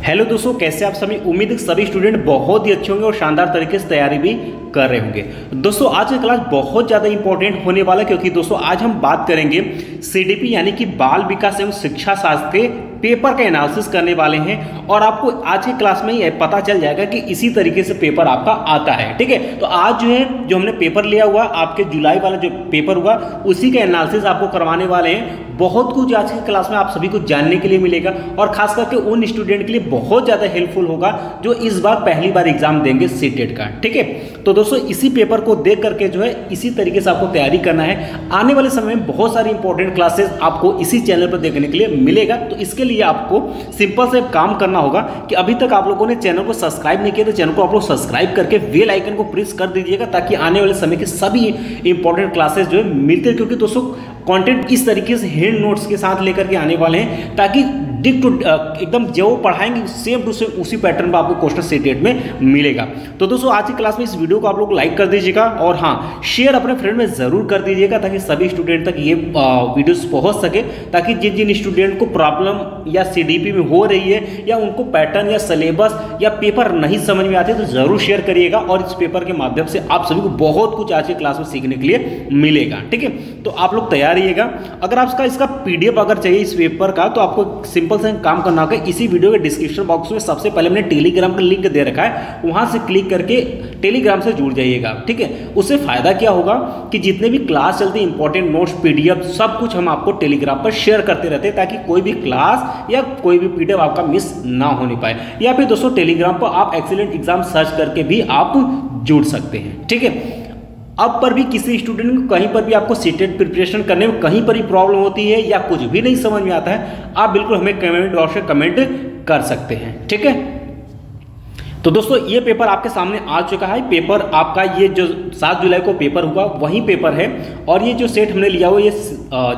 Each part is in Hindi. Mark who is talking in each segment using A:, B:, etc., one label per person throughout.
A: हेलो दोस्तों, कैसे आप सभी। उम्मीद है सभी स्टूडेंट बहुत ही अच्छे होंगे और शानदार तरीके से तैयारी भी कर रहे होंगे। दोस्तों आज का क्लास बहुत ज़्यादा इंपॉर्टेंट होने वाला है, क्योंकि दोस्तों आज हम बात करेंगे सीडीपी यानी कि बाल विकास एवं शिक्षा शास्त्र के पेपर का एनालिसिस करने वाले हैं। और आपको आज के क्लास में ये पता चल जाएगा कि इसी तरीके से पेपर आपका आता है। ठीक है, तो आज जो हमने पेपर लिया हुआ आपके जुलाई वाला जो पेपर हुआ उसी का एनालिसिस आपको करवाने वाले हैं। बहुत कुछ आज की क्लास में आप सभी को जानने के लिए मिलेगा और खास करके उन स्टूडेंट के लिए बहुत ज़्यादा हेल्पफुल होगा जो इस बार पहली बार एग्जाम देंगे सीटेट का। ठीक है, तो दोस्तों इसी पेपर को देख करके जो है इसी तरीके से आपको तैयारी करना है। आने वाले समय में बहुत सारी इंपॉर्टेंट क्लासेस आपको इसी चैनल पर देखने के लिए मिलेगा। तो इसके लिए आपको सिंपल से काम करना होगा कि अभी तक आप लोगों ने चैनल को सब्सक्राइब नहीं किया तो चैनल को आप लोग सब्सक्राइब करके बेल आइकन को प्रेस कर दीजिएगा, ताकि आने वाले समय की सभी इंपॉर्टेंट क्लासेस जो है मिलते हैं। क्योंकि दोस्तों कंटेंट इस तरीके से हैंड नोट्स के साथ लेकर के आने वाले हैं, ताकि डिक टू एकदम जो पढ़ाएंगे सेम टू सेम उसी पैटर्न पर आपको क्वेश्चन सीटेट में मिलेगा। तो दोस्तों आज की क्लास में इस वीडियो को आप लोग लाइक कर दीजिएगा और हाँ शेयर अपने फ्रेंड में ज़रूर कर दीजिएगा, ताकि सभी स्टूडेंट तक ये वीडियोस पहुंच सके, ताकि जिन जिन स्टूडेंट को प्रॉब्लम या सीडीपी में हो रही है या उनको पैटर्न या सिलेबस या पेपर नहीं समझ में आते तो ज़रूर शेयर करिएगा। और इस पेपर के माध्यम से आप सभी को बहुत कुछ आज की क्लास में सीखने के लिए मिलेगा। ठीक है, तो आप लोग तैयार रहिएगा। अगर आपका इसका पीडीएफ अगर चाहिए इस पेपर का, तो आपको सिंपल से काम करना होगा। इसी वीडियो के डिस्क्रिप्शन बॉक्स में सबसे पहले मैंने टेलीग्राम का लिंक दे रखा है, वहां से क्लिक करके टेलीग्राम से जुड़ जाइएगा। ठीक है, उससे फायदा क्या होगा कि जितने भी क्लास चलते हैं इंपॉर्टेंट नोट्स पीडीएफ सब कुछ हम आपको टेलीग्राम पर शेयर करते रहते हैं, ताकि कोई भी क्लास या कोई भी पीडीएफ आपका मिस ना होने पाए। या फिर दोस्तों टेलीग्राम पर आप एक्सीलेंट एग्जाम सर्च करके भी आप जुड़ सकते हैं। ठीक है, अब पर भी किसी स्टूडेंट को कहीं पर भी आपको सीटेट प्रिपरेशन करने में कहीं पर भी प्रॉब्लम होती है या कुछ भी नहीं समझ में आता है, आप बिल्कुल हमें कमेंट बॉक्स में कमेंट कर सकते हैं। ठीक है, तो दोस्तों ये पेपर आपके सामने आ चुका है। पेपर आपका ये जो 7 जुलाई को पेपर हुआ वही पेपर है, और ये जो सेट हमने लिया हुआ ये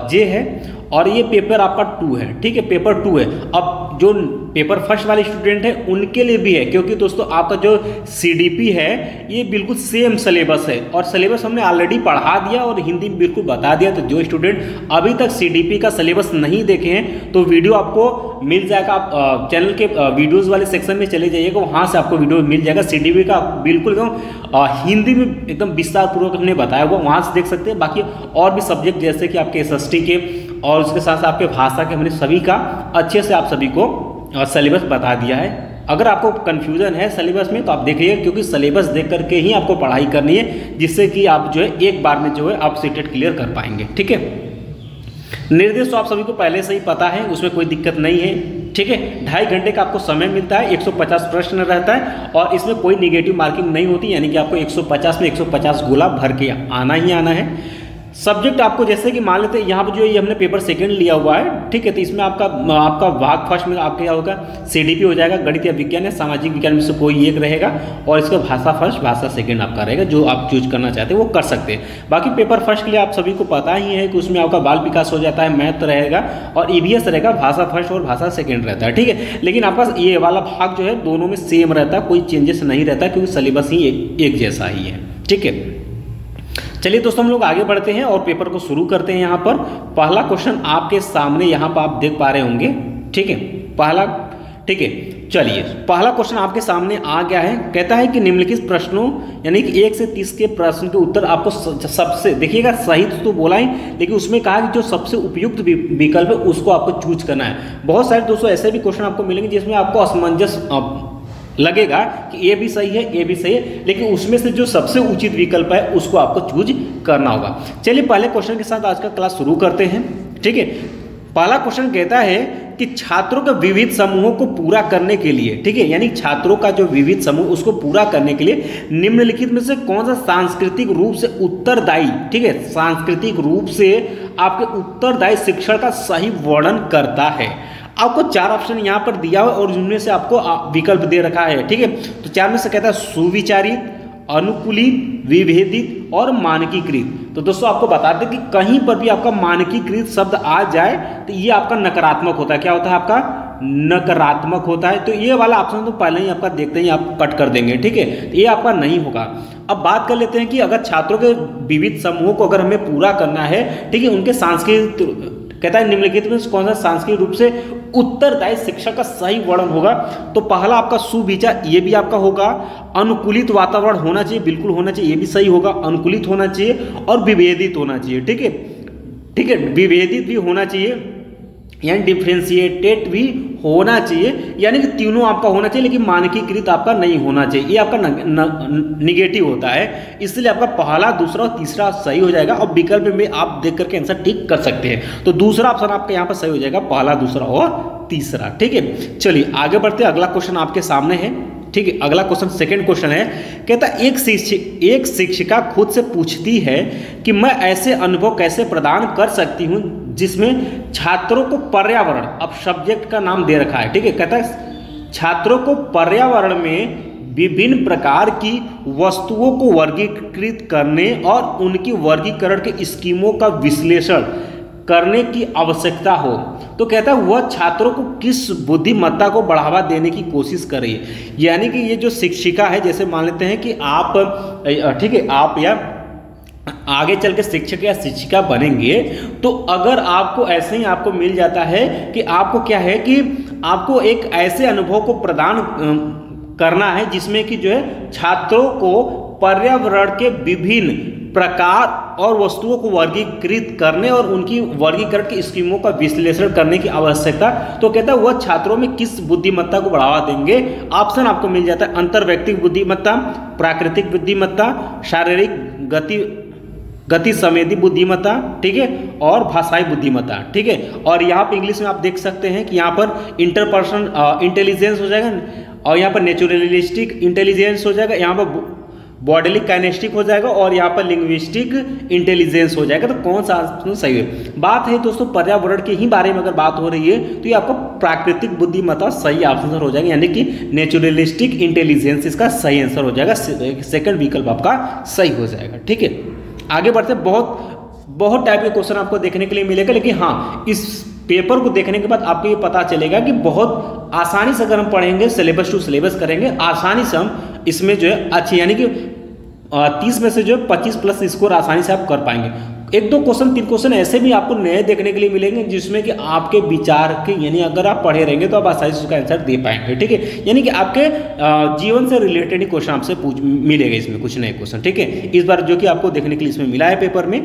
A: जे है और ये पेपर आपका 2 है। ठीक है, पेपर 2 है। अब जो पेपर फर्स्ट वाले स्टूडेंट हैं उनके लिए भी है, क्योंकि दोस्तों आपका जो सीडीपी है ये बिल्कुल सेम सिलेबस है और सिलेबस हमने ऑलरेडी पढ़ा दिया और हिंदी में बिल्कुल बता दिया। तो जो स्टूडेंट अभी तक सीडीपी का सिलेबस नहीं देखे हैं तो वीडियो आपको मिल जाएगा। आप चैनल के वीडियोज़ वाले सेक्शन में चले जाइएगा, वहाँ से आपको वीडियो मिल जाएगा। सीडीपी का बिल्कुल हिंदी में एकदम विस्तार पूर्वक हमने बताया हुआ, वहाँ से देख सकते हैं। बाकी और भी सब्जेक्ट जैसे कि आपके एसएसटी के और उसके साथ साथ आपके भाषा के हमने सभी का अच्छे से आप सभी को सिलेबस बता दिया है। अगर आपको कन्फ्यूजन है सिलेबस में तो आप देखिए, क्योंकि सिलेबस देख करके ही आपको पढ़ाई करनी है, जिससे कि आप जो है एक बार में जो है आप सीटेट क्लियर कर पाएंगे। ठीक है, निर्देश तो आप सभी को पहले से ही पता है, उसमें कोई दिक्कत नहीं है। ठीक है, 2.5 घंटे का आपको समय मिलता है, 150 प्रश्न रहता है और इसमें कोई निगेटिव मार्किंग नहीं होती, यानी कि आपको 150 में 150 गोला भर के आना ही आना है। सब्जेक्ट आपको जैसे कि मान लेते हैं यहाँ पर जो ये हमने पेपर सेकंड लिया हुआ है। ठीक है, तो इसमें आपका भाग फर्स्ट में आपका क्या होगा, सीडीपी हो जाएगा, गणित या विज्ञान या सामाजिक विज्ञान में से कोई एक रहेगा, और इसका भाषा फर्स्ट भाषा सेकंड आपका रहेगा। जो आप चूज करना चाहते हैं वो कर सकते हैं। बाकी पेपर फर्स्ट के लिए आप सभी को पता ही है कि उसमें आपका बाल विकास हो जाता है, मैथ रहेगा और ईवीएस रहेगा, भाषा फर्स्ट और भाषा सेकेंड रहता है। ठीक है, लेकिन आपका ये वाला भाग जो है दोनों में सेम रहता है, कोई चेंजेस नहीं रहता, क्योंकि सिलेबस ही एक जैसा ही है। ठीक है, चलिए दोस्तों हम लोग आगे बढ़ते हैं और पेपर को शुरू करते हैं। यहाँ पर पहला क्वेश्चन आपके सामने यहाँ पर आप देख पा रहे होंगे। ठीक है, पहला, ठीक है, चलिए पहला क्वेश्चन आपके सामने आ गया है। कहता है कि निम्नलिखित प्रश्नों यानी कि 1 से 30 के प्रश्न के उत्तर आपको सबसे, देखिएगा सही तो बोला ही, लेकिन उसमें कहा कि जो सबसे उपयुक्त विकल्प है उसको आपको चूज करना है। बहुत सारे दोस्तों ऐसे भी क्वेश्चन आपको मिलेंगे जिसमें आपको असमंजस लगेगा कि ये भी सही है ये भी सही है, लेकिन उसमें से जो सबसे उचित विकल्प है उसको आपको चूज करना होगा। चलिए पहले क्वेश्चन के साथ आज का क्लास शुरू करते हैं। ठीक है, पहला क्वेश्चन कहता है कि छात्रों के विविध समूहों को पूरा करने के लिए, ठीक है, यानी छात्रों का जो विविध समूह उसको पूरा करने के लिए निम्नलिखित में से कौन सा सांस्कृतिक रूप से उत्तरदायी, ठीक है, सांस्कृतिक रूप से आपके उत्तरदायी शिक्षण का सही वर्णन करता है। आपको 4 ऑप्शन यहाँ पर दिया हुआ और उनमें से आपको विकल्प दे रखा है। ठीक है, तो 4 में से कहता है सुविचारित, अनुकूलित, विभेदित और मानकीकृत। तो दोस्तों आपको बता दें कि कहीं पर भी आपका मानकीकृत शब्द आ जाए तो ये आपका नकारात्मक होता है। क्या होता है आपका नकारात्मक होता है। तो ये वाला ऑप्शन तो पहले ही आपका देखते ही आप कट कर देंगे। ठीक है, तो ये आपका नहीं होगा। अब बात कर लेते हैं कि अगर छात्रों के विविध समूहों को अगर हमें पूरा करना है, ठीक है, उनके सांस्कृतिक कहता है निम्नलिखित में कौन सा सांस्कृतिक रूप से उत्तरदायी शिक्षा का सही वर्णन होगा। तो पहला आपका सुविचार, ये भी आपका होगा। अनुकूलित वातावरण होना चाहिए, बिल्कुल होना चाहिए, ये भी सही होगा। अनुकूलित होना चाहिए और विभेदित होना चाहिए, ठीक है, ठीक है, विभेदित भी होना चाहिए, यानी डिफ्रेंशिएटेड भी होना चाहिए, यानी कि तीनों आपका होना चाहिए, लेकिन मानकीकृत आपका नहीं होना चाहिए। ये आपका निगेटिव होता है, इसलिए आपका पहला, दूसरा और तीसरा सही हो जाएगा। और विकल्प में आप देख करके आंसर टिक कर सकते हैं। तो दूसरा ऑप्शन आपका यहाँ पर सही हो जाएगा, पहला, दूसरा और तीसरा, ठीक है। चलिए आगे बढ़ते हैं, अगला क्वेश्चन आपके सामने है, ठीक है। अगला क्वेश्चन सेकंड क्वेश्चन है, कहता है एक शिक्षिका खुद से पूछती है कि मैं ऐसे अनुभव कैसे प्रदान कर सकती हूँ जिसमें छात्रों को पर्यावरण, अब सब्जेक्ट का नाम दे रखा है, ठीक है, कहता है छात्रों को पर्यावरण में विभिन्न प्रकार की वस्तुओं को वर्गीकृत करने और उनकी वर्गीकरण के स्कीमों का विश्लेषण करने की आवश्यकता हो। तो कहता है वह छात्रों को किस बुद्धिमत्ता को बढ़ावा देने की कोशिश कर रही है। यानी कि ये जो शिक्षिका है, जैसे मान लेते हैं कि आप, ठीक है, आप या आगे चल के शिक्षक या शिक्षिका बनेंगे, तो अगर आपको ऐसे ही आपको मिल जाता है कि आपको क्या है कि आपको एक ऐसे अनुभव को प्रदान करना है जिसमें कि जो है छात्रों को पर्यावरण के विभिन्न प्रकार और वस्तुओं को वर्गीकृत करने और उनकी वर्गीकरण की स्कीमों का विश्लेषण करने की आवश्यकता। तो कहता है वह छात्रों में किस बुद्धिमत्ता को बढ़ावा देंगे। ऑप्शन आपको मिल जाता है अंतर्वैयक्तिक बुद्धिमत्ता, प्राकृतिक बुद्धिमत्ता, शारीरिक गति संवेदी बुद्धिमत्ता, ठीक है, और भाषाई बुद्धिमत्ता, ठीक है। और यहाँ पर इंग्लिश में आप देख सकते हैं कि यहाँ पर इंटरपर्सनल इंटेलिजेंस हो जाएगा, और यहाँ पर नेचुरलिस्टिक इंटेलिजेंस हो जाएगा, यहाँ पर बॉडीली काइनेस्टिक हो जाएगा, और यहाँ पर लिंग्विस्टिक इंटेलिजेंस हो जाएगा। तो कौन सा ऑप्शन सही है। बात है दोस्तों पर्यावरण के ही बारे में अगर बात हो रही है तो ये आपका प्राकृतिक बुद्धिमत्ता सही आंसर हो जाएगा, यानी कि नेचुरलिस्टिक इंटेलिजेंस इसका सही आंसर हो जाएगा। सेकंड विकल्प आपका सही हो जाएगा, ठीक है। आगे बढ़ते, बहुत टाइप के क्वेश्चन आपको देखने के लिए मिलेगा, लेकिन हाँ इस पेपर को देखने के बाद आपको ये पता चलेगा कि बहुत आसानी से अगर हम पढ़ेंगे, सिलेबस टू सिलेबस करेंगे, आसानी से हम इसमें जो है अच्छी, यानी कि 30 में से जो है 25 प्लस स्कोर आसानी से आप कर पाएंगे। एक दो क्वेश्चन, 3 क्वेश्चन ऐसे भी आपको नए देखने के लिए मिलेंगे जिसमें कि आपके विचार के, यानी अगर आप पढ़े रहेंगे तो आप आसानी से उसका आंसर दे पाएंगे, ठीक है। यानी कि आपके जीवन से रिलेटेड ही क्वेश्चन आपसे मिलेगा इसमें, कुछ नए क्वेश्चन, ठीक है, इस बार जो कि आपको देखने के लिए इसमें मिला है पेपर में।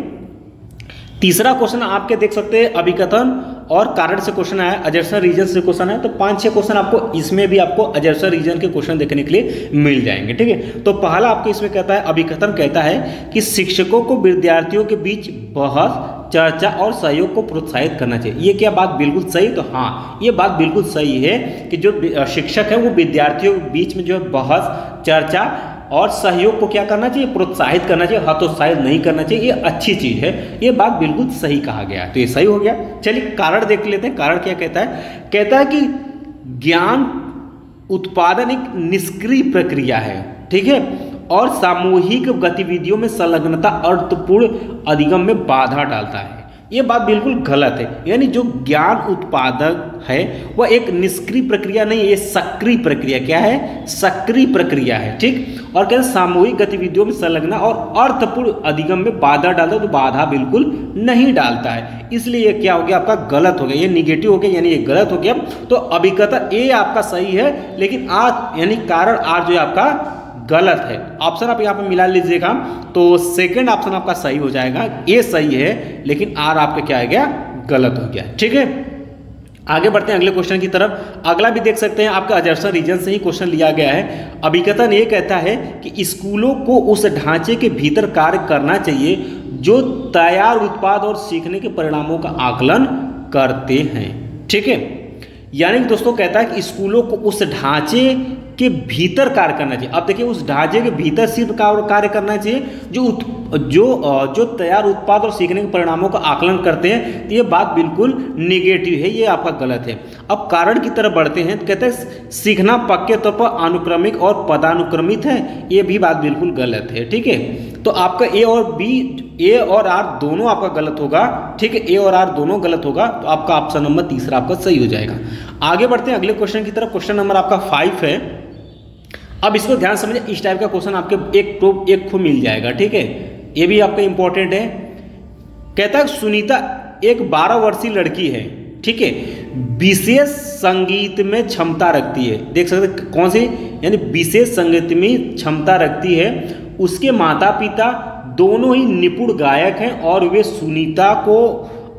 A: तीसरा क्वेश्चन आपके देख सकते हैं अभिकथन और कारण से क्वेश्चन आया, अजर्सन रीजन से क्वेश्चन है। तो 5-6 क्वेश्चन आपको इसमें भी आपको अजर्सन रीजन के क्वेश्चन देखने के लिए मिल जाएंगे, ठीक है। तो पहला आपको इसमें कहता है, अभिकथन कहता है कि शिक्षकों को विद्यार्थियों के बीच बहस, चर्चा और सहयोग को प्रोत्साहित करना चाहिए। ये क्या बात बिल्कुल सही। तो हाँ ये बात बिल्कुल सही है कि जो शिक्षक है वो विद्यार्थियों के बीच में जो है बहस, चर्चा और सहयोग को क्या करना चाहिए, प्रोत्साहित करना चाहिए, हतोत्साहित नहीं करना चाहिए। ये अच्छी चीज है, ये बात बिल्कुल सही कहा गया है, तो ये सही हो गया। चलिए कारण देख लेते हैं। कारण क्या कहता है, कहता है कि ज्ञान उत्पादन एक निष्क्रिय प्रक्रिया है, ठीक है, और सामूहिक गतिविधियों में संलग्नता अर्थपूर्ण अधिगम में बाधा डालता है। ये बात बिल्कुल गलत है। यानी जो ज्ञान उत्पादक है वह एक निष्क्रिय प्रक्रिया नहीं है, ये सक्रिय प्रक्रिया। क्या है, सक्रिय प्रक्रिया है, ठीक। और कहते सामूहिक गतिविधियों में संलग्न और अर्थपूर्ण अधिगम में बाधा डालता है, तो बाधा बिल्कुल नहीं डालता है। इसलिए ये क्या हो गया, आपका गलत हो गया, ये निगेटिव हो गया, यानी ये गलत हो गया। तो अभिकथन ए आपका सही है, लेकिन आर यानी कारण आर जो है आपका गलत है। ऑप्शन आप यहाँ पे मिला लीजिएगा, तो सेकंड ऑप्शन आपका सही हो जाएगा, ए सही है, लेकिन आर आपका क्या हो गया, गलत हो गया, ठीक है। आगे बढ़ते हैं अगले क्वेश्चन की तरफ। अगला भी देख सकते हैं, आपका अजर्सन रीजन से ही क्वेश्चन लिया गया है। अभिकथन ये कहता है कि स्कूलों को उस ढांचे के भीतर कार्य करना चाहिए जो तैयार उत्पाद और सीखने के परिणामों का आकलन करते हैं, ठीक है। यानी कि दोस्तों कहता है कि स्कूलों को उस ढांचे के भीतर कार्य करना चाहिए। अब देखिए उस ढांचे के भीतर सिर्फ कार्य करना चाहिए जो तैयार उत्पाद और सीखने के परिणामों का आकलन करते हैं। तो ये बात बिल्कुल नेगेटिव है, ये आपका गलत है। अब कारण की तरफ बढ़ते हैं, तो कहते हैं सीखना पक्के तौर पर अनुक्रमिक और पदानुक्रमित है, ये भी बात बिल्कुल गलत है, ठीक है। तो आपका ए और बी, ए और आर दोनों आपका गलत होगा, ठीक है, ए और आर दोनों गलत होगा। तो आपका ऑप्शन नंबर तीसरा आपका सही हो जाएगा। आगे बढ़ते हैं अगले क्वेश्चन की तरफ। क्वेश्चन नंबर आपका 5 है। अब इसको ध्यान समझिए, इस टाइप का क्वेश्चन आपके एक को मिल जाएगा, ठीक है, ये भी आपका इंपॉर्टेंट है। कहता है सुनीता एक 12 वर्षीय लड़की है, ठीक है, विशेष संगीत में क्षमता रखती है। देख सकते कौन सी, यानी विशेष संगीत में क्षमता रखती है। उसके माता पिता दोनों ही निपुण गायक हैं और वे सुनीता को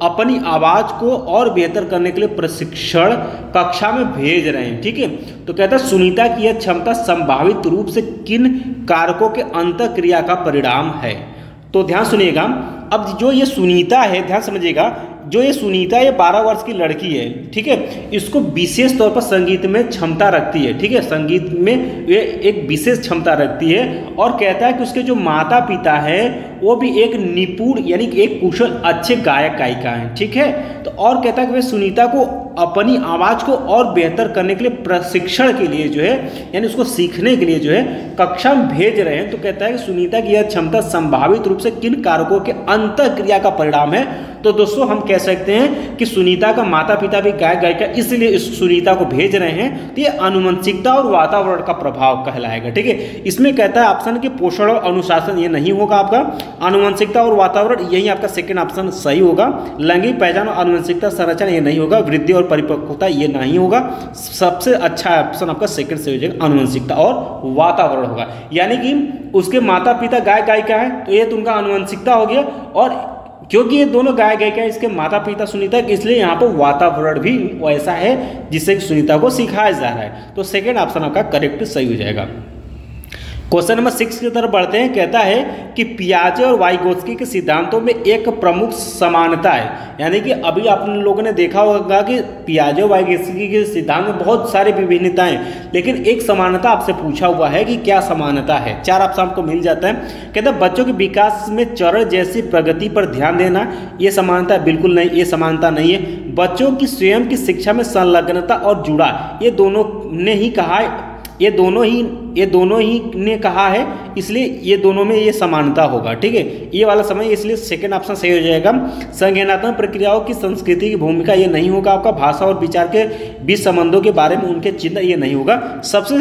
A: अपनी आवाज़ को और बेहतर करने के लिए प्रशिक्षण कक्षा में भेज रहे हैं। ठीक है, तो कहता है सुनीता की यह क्षमता संभावित रूप से किन कारकों के अंतःक्रिया का परिणाम है। तो ध्यान सुनिएगा, अब जो ये सुनीता है, ध्यान समझिएगा, जो ये सुनीता ये 12 वर्ष की लड़की है, ठीक है, इसको विशेष तौर पर संगीत में क्षमता रखती है। ठीक है, संगीत में ये एक विशेष क्षमता रखती है और कहता है कि उसके जो माता पिता है वो भी एक निपुण यानी कि एक कुशल अच्छे गायक गायिका हैं। ठीक है, तो और कहता है कि वे सुनीता को अपनी आवाज़ को और बेहतर करने के लिए प्रशिक्षण के लिए जो है, यानी उसको सीखने के लिए जो है कक्षा में भेज रहे हैं। तो कहता है कि सुनीता की यह क्षमता संभावित रूप से किन कारकों के अंतःक्रिया का परिणाम है। तो दोस्तों हम कह सकते हैं कि सुनीता का माता पिता भी गायक गायिका, इसलिए इस सुनीता को भेज रहे हैं। तो ये आनुवंशिकता और वातावरण का प्रभाव कहलाएगा। ठीक है, इसमें कहता है ऑप्शन कि पोषण और अनुशासन ये नहीं होगा आपका, आनुवंशिकता और वातावरण यही आपका सेकंड ऑप्शन सही होगा। लैंगिक पहचान और आनुवंशिकता संरचना ये नहीं होगा, वृद्धि और परिपक्वता ये नहीं होगा। सबसे अच्छा ऑप्शन आपका सेकंड से हो जाएगा, आनुवंशिकता और वातावरण होगा। यानी कि उसके माता पिता गायक गायिका है तो ये तो उनका आनुवंशिकता हो गया, और क्योंकि ये दोनों गायक गायिका इसके माता पिता सुनीता, इसलिए यहाँ पर वातावरण भी वैसा है जिससे सुनीता को सिखाया जा रहा है। तो सेकंड ऑप्शन आपका करेक्ट सही हो जाएगा। क्वेश्चन नंबर 6 की तरफ बढ़ते हैं। कहता है कि पियाजे और वाइगोत्स्की के सिद्धांतों में एक प्रमुख समानता है। यानी कि अभी आप लोगों ने देखा होगा कि पियाजे और वाइगोत्स्की के सिद्धांत में बहुत सारी विभिन्नताएं, लेकिन एक समानता आपसे पूछा हुआ है कि क्या समानता है। 4 ऑप्शन आपको मिल जाता है। कहता है बच्चों के विकास में चरण जैसी प्रगति पर ध्यान देना, ये समानता बिल्कुल नहीं, ये समानता नहीं है। बच्चों की स्वयं की शिक्षा में संलग्नता और जुड़ा, ये दोनों ने ही कहा है, ये दोनों ही ने कहा है, इसलिए ये दोनों में ये समानता होगा। ठीक है, ये वाला समय, इसलिए सेकंड ऑप्शन सही हो जाएगा। संज्ञानात्मक प्रक्रियाओं की संस्कृति की भूमिका ये नहीं होगा आपका। भाषा और विचार के बीच संबंधों के बारे में उनके चिंता ये नहीं होगा। सबसे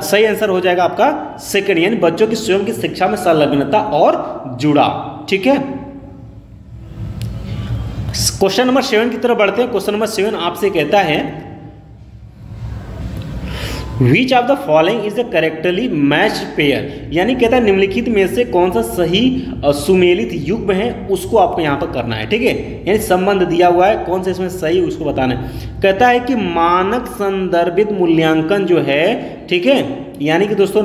A: सही आंसर हो जाएगा आपका सेकंड, यानी बच्चों की स्वयं की शिक्षा में संलग्नता और जुड़ाव। ठीक है, क्वेश्चन नंबर 7 की तरफ बढ़ते हैं। क्वेश्चन नंबर 7 आपसे कहता है which of the following is the correctly matched pair, यानी कहता है निम्नलिखित में से कौन सा सही सुमेलित युग्म है, उसको आपको यहाँ पर करना है। ठीक है, यानी संबंध दिया हुआ है, कौन सा इसमें सही उसको बताना है। कहता है कि मानक संदर्भित मूल्यांकन जो है, ठीक है, यानी कि दोस्तों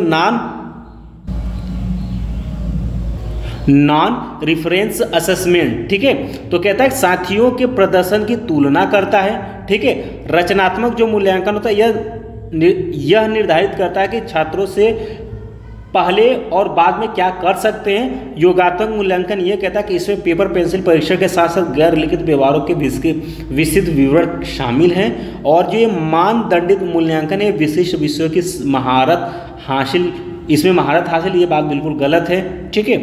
A: नॉन रिफरेंस असेसमेंट। ठीक है, तो कहता है साथियों के प्रदर्शन की तुलना करता है। ठीक है, रचनात्मक जो मूल्यांकन होता है यह निर्धारित करता है कि छात्रों से पहले और बाद में क्या कर सकते हैं। योगात्मक मूल्यांकन यह कहता है कि इसमें पेपर पेंसिल परीक्षा के साथ साथ गैर लिखित व्यवहारों के विस्तृत विवरण शामिल हैं। और जो ये मानदंडित मूल्यांकन है विशिष्ट विषयों की महारत हासिल, इसमें महारत हासिल, ये बात बिल्कुल गलत है। ठीक है,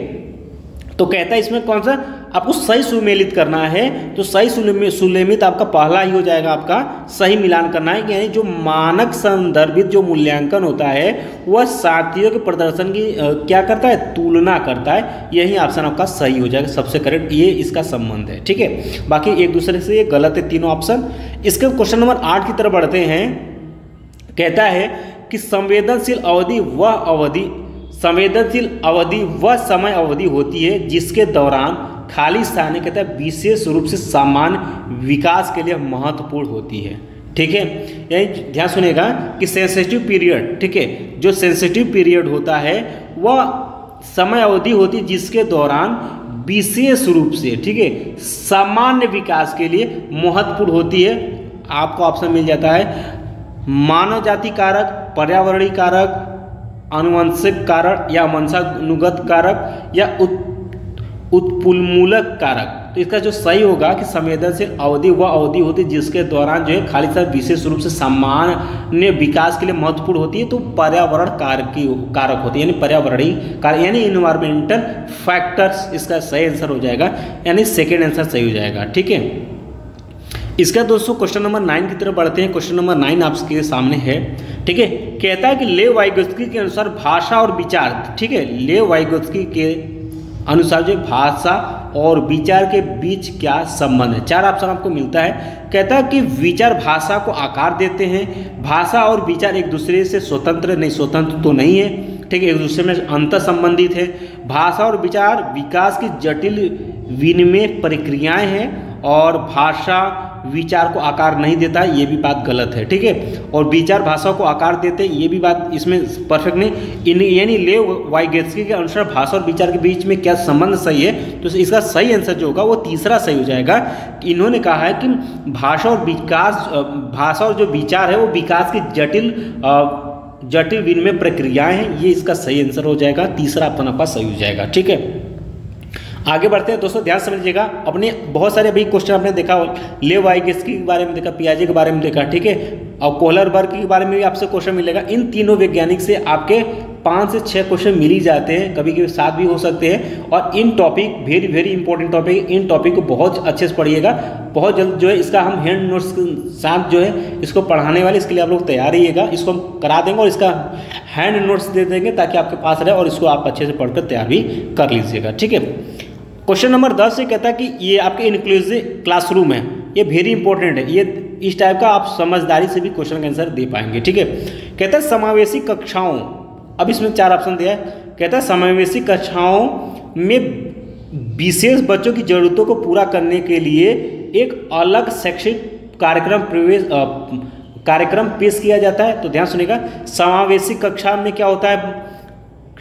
A: तो कहता है इसमें कौन सा आपको सही सुमेलित करना है, तो सही सुमेलित आपका पहला ही हो जाएगा, आपका सही मिलान करना है। यानी जो मानक संदर्भित जो मूल्यांकन होता है वह साथियों के प्रदर्शन की क्या करता है, तुलना करता है। यही ऑप्शन आपका सही हो जाएगा, सबसे करेक्ट, ये इसका संबंध है। ठीक है, बाकी एक दूसरे से ये गलत है तीनों ऑप्शन। इसके क्वेश्चन नंबर 8 की तरफ बढ़ते हैं। कहता है कि संवेदनशील अवधि वह समय अवधि होती है जिसके दौरान खाली स्थान कहता है विशेष रूप से सामान्य विकास के लिए महत्वपूर्ण होती है। ठीक है, यही ध्यान सुनेगा कि सेंसिटिव पीरियड, ठीक है, जो सेंसिटिव पीरियड होता है वह समय अवधि होती है जिसके दौरान विशेष रूप से, ठीक है, सामान्य विकास के लिए महत्वपूर्ण होती है। आपको ऑप्शन मिल जाता है मानव जाति कारक, पर्यावरणीय कारक, आनुवंशिक कारक या वंशानुगत कारक या उत्पुलमूलक कारक। तो इसका जो सही होगा कि संवेदनशील अवधि वह अवधि होती है जिसके दौरान जो है खाली साथ विशेष रूप से सामान्य विकास के लिए महत्वपूर्ण होती है। तो पर्यावरण कारक होती है, यानी पर्यावरणीय कारक यानी इन्वायरमेंटल फैक्टर्स, इसका सही आंसर हो जाएगा, यानी सेकेंड आंसर सही हो जाएगा। ठीक है, इसका दोस्तों क्वेश्चन नंबर 9 की तरफ बढ़ते हैं। क्वेश्चन नंबर 9 आपके सामने है। ठीक है, कहता है कि लेव वाइगोत्स्की के अनुसार भाषा और विचार, ठीक है, लेव वाइगोत्स्की के अनुसार जो भाषा और विचार के बीच क्या संबंध है। 4 ऑप्शन आपको मिलता है। कहता है कि विचार भाषा को आकार देते हैं, भाषा और विचार एक दूसरे से स्वतंत्र नहीं, स्वतंत्र तो नहीं है, ठीक है, एक दूसरे में अंतर संबंधित है। भाषा और विचार विकास की जटिल विनिमय प्रक्रियाएं हैं और भाषा विचार को आकार नहीं देता, ये भी बात गलत है, ठीक है। और विचार भाषा को आकार देते, ये भी बात इसमें परफेक्ट नहीं। यानी लेव वाइगेत्स्की के अनुसार भाषा और विचार के बीच में क्या संबंध सही है, तो इसका सही आंसर जो होगा वो तीसरा सही हो जाएगा। इन्होंने कहा है कि भाषा और विकास, भाषा और जो विचार है वो विकास की जटिल विनिमय प्रक्रियाएं हैं, ये इसका सही आंसर हो जाएगा। तीसरा ऑप्शन आपका सही हो जाएगा, ठीक है। आगे बढ़ते हैं दोस्तों, ध्यान समझिएगा। अपने बहुत सारे अभी क्वेश्चन आपने देखा, लेव वाइगेत्स्की के बारे में देखा, पियाजे के बारे में देखा, ठीक है, और कोहलरबर्ग के बारे में भी आपसे क्वेश्चन मिलेगा। इन तीनों वैज्ञानिक से आपके 5 से 6 क्वेश्चन मिल ही जाते हैं, कभी कभी 7 भी हो सकते हैं। और इन topic very very important topic, इन टॉपिक को बहुत अच्छे से पढ़िएगा। बहुत जल्द जो है इसका हम हैंड नोट्स के साथ जो है इसको पढ़ाने वाले, इसके लिए आप लोग तैयार रहिएगा। इसको हम करा देंगे और इसका हैंड नोट्स दे देंगे ताकि आपके पास रहे और इसको आप अच्छे से पढ़कर तैयार भी कर लीजिएगा, ठीक है। क्वेश्चन नंबर 10 से कहता है कि ये आपके इंक्लूसिव क्लासरूम है, ये वेरी इंपॉर्टेंट है। ये इस टाइप का आप समझदारी से भी क्वेश्चन का आंसर दे पाएंगे, ठीक है। कहता है समावेशी कक्षाओं, अब इसमें 4 ऑप्शन दिया है। कहता है समावेशी कक्षाओं में विशेष बच्चों की जरूरतों को पूरा करने के लिए एक अलग शैक्षिक कार्यक्रम पेश किया जाता है। तो ध्यान सुनिएगा, समावेशी कक्षा में क्या होता है,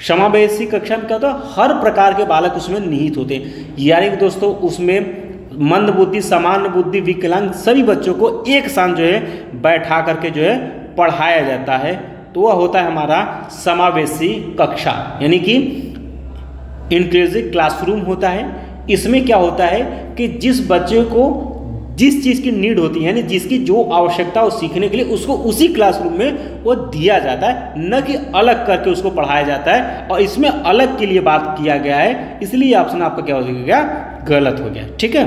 A: समावेशी कक्षा में क्या होता है, हर प्रकार के बालक उसमें निहित होते हैं। यानी कि दोस्तों उसमें मंद बुद्धि, सामान्य बुद्धि, विकलांग सभी बच्चों को एक साथ जो है बैठा करके जो है पढ़ाया जाता है, तो वह होता है हमारा समावेशी कक्षा, यानी कि इंक्लूसिव क्लासरूम होता है। इसमें क्या होता है कि जिस बच्चे को जिस चीज़ की नीड होती है, यानी जिसकी जो आवश्यकता हो सीखने के लिए, उसको उसी क्लासरूम में वो दिया जाता है, न कि अलग करके उसको पढ़ाया जाता है। और इसमें अलग के लिए बात किया गया है, इसलिए ऑप्शन आपका क्या हो गया, गलत हो गया, ठीक है।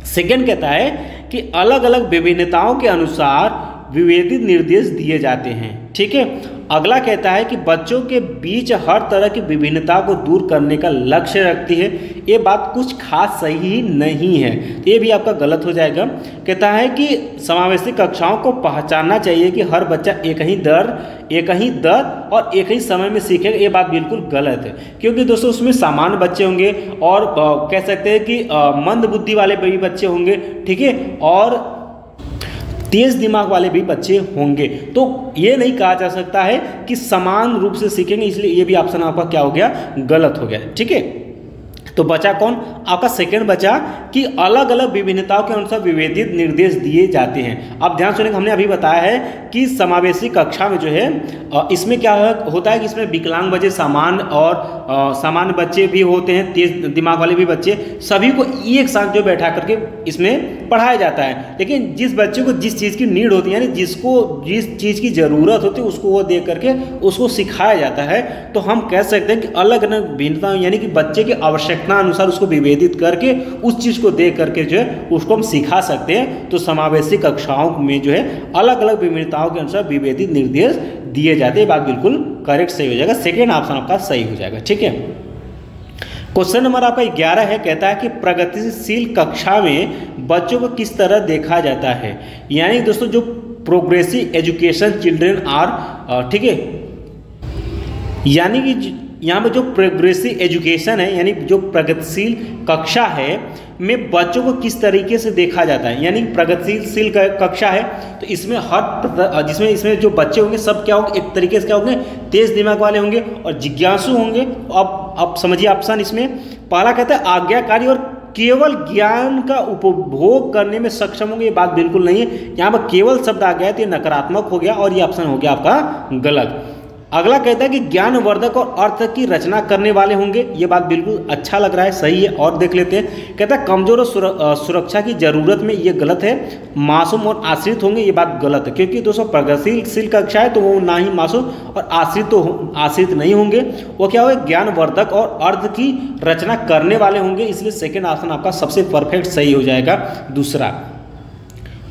A: सेकंड कहता है कि अलग अलग विभिन्नताओं के अनुसार विभेदित निर्देश दिए जाते हैं, ठीक है। अगला कहता है कि बच्चों के बीच हर तरह की विभिन्नता को दूर करने का लक्ष्य रखती है। ये बात कुछ खास सही नहीं है, ये भी आपका गलत हो जाएगा। कहता है कि समावेशी कक्षाओं को पहचानना चाहिए कि हर बच्चा एक ही दर और एक ही समय में सीखेगा, ये बात बिल्कुल गलत है। क्योंकि दोस्तों उसमें सामान्य बच्चे होंगे और कह सकते हैं कि मंद बुद्धि वाले भी बच्चे होंगे, ठीक है, और तेज दिमाग वाले भी बच्चे होंगे। तो ये नहीं कहा जा सकता है कि समान रूप से सीखेंगे, इसलिए ये भी ऑप्शन आपका क्या हो गया, गलत हो गया, ठीक है। तो बचा कौन, आपका सेकंड बचा कि अलग अलग विभिन्नताओं के अनुसार विभेदित निर्देश दिए जाते हैं। अब ध्यान सुनिए, हमने अभी बताया है कि समावेशी कक्षा में जो है इसमें क्या होता है कि इसमें विकलांग बच्चे, सामान्य बच्चे भी होते हैं, तेज दिमाग वाले भी बच्चे, सभी को एक साथ जो बैठा करके इसमें पढ़ाया जाता है। लेकिन जिस बच्चे को जिस चीज़ की नीड होती है, यानी जिसको जिस चीज़ की ज़रूरत होती है, उसको वो दे करके उसको सिखाया जाता है। तो हम कह सकते हैं कि अलग अलग भिन्नता, यानी कि बच्चे की आवश्यकता अनुसार उसको विभेदित करके उस चीज को दे करके जो है उसको हम सिखा सकते हैं। तो समावेशी कक्षाओं में जो है अलग अलग विभिन्नताओं के अनुसार विभेदित निर्देश दिए जाते हैं, बात बिल्कुल करेक्ट सही हो जाएगा। सेकेंड ऑप्शन आपका सही हो जाएगा, ठीक है। क्वेश्चन नंबर आपका 11 है, कहता है कि प्रगतिशील कक्षा में बच्चों को किस तरह देखा जाता है। यानी दोस्तों जो प्रोग्रेसिव एजुकेशन चिल्ड्रेन आर, ठीक है, यानी कि यहाँ पर जो प्रोग्रेसिव एजुकेशन है, यानी जो प्रगतिशील कक्षा है में बच्चों को किस तरीके से देखा जाता है। यानी प्रगतिशील कक्षा है तो इसमें जिसमें इसमें जो बच्चे होंगे सब क्या होंगे, एक तरीके से क्या होंगे, तेज दिमाग वाले होंगे और जिज्ञासु होंगे। अब समझिए ऑप्शन इसमें पहला कहता है आज्ञाकारी और केवल ज्ञान का उपभोग करने में सक्षम होंगे, ये बात बिल्कुल नहीं है। यहाँ पर केवल शब्द आ गया तो ये नकारात्मक हो गया और ये ऑप्शन हो गया आपका गलत। अगला कहता है कि ज्ञानवर्धक और अर्थ की रचना करने वाले होंगे, ये बात बिल्कुल अच्छा लग रहा है, सही है। और देख लेते हैं, कहता है कमजोर और सुरक्षा की जरूरत में, ये गलत है। मासूम और आश्रित होंगे, ये बात गलत है, क्योंकि दोस्तों प्रगतिशील कक्षा है तो वो ना ही मासूम और आश्रित नहीं होंगे, वो क्या होगा, ज्ञानवर्धक और अर्थ की रचना करने वाले होंगे। इसलिए सेकेंड ऑप्शन आपका सबसे परफेक्ट सही हो जाएगा, दूसरा।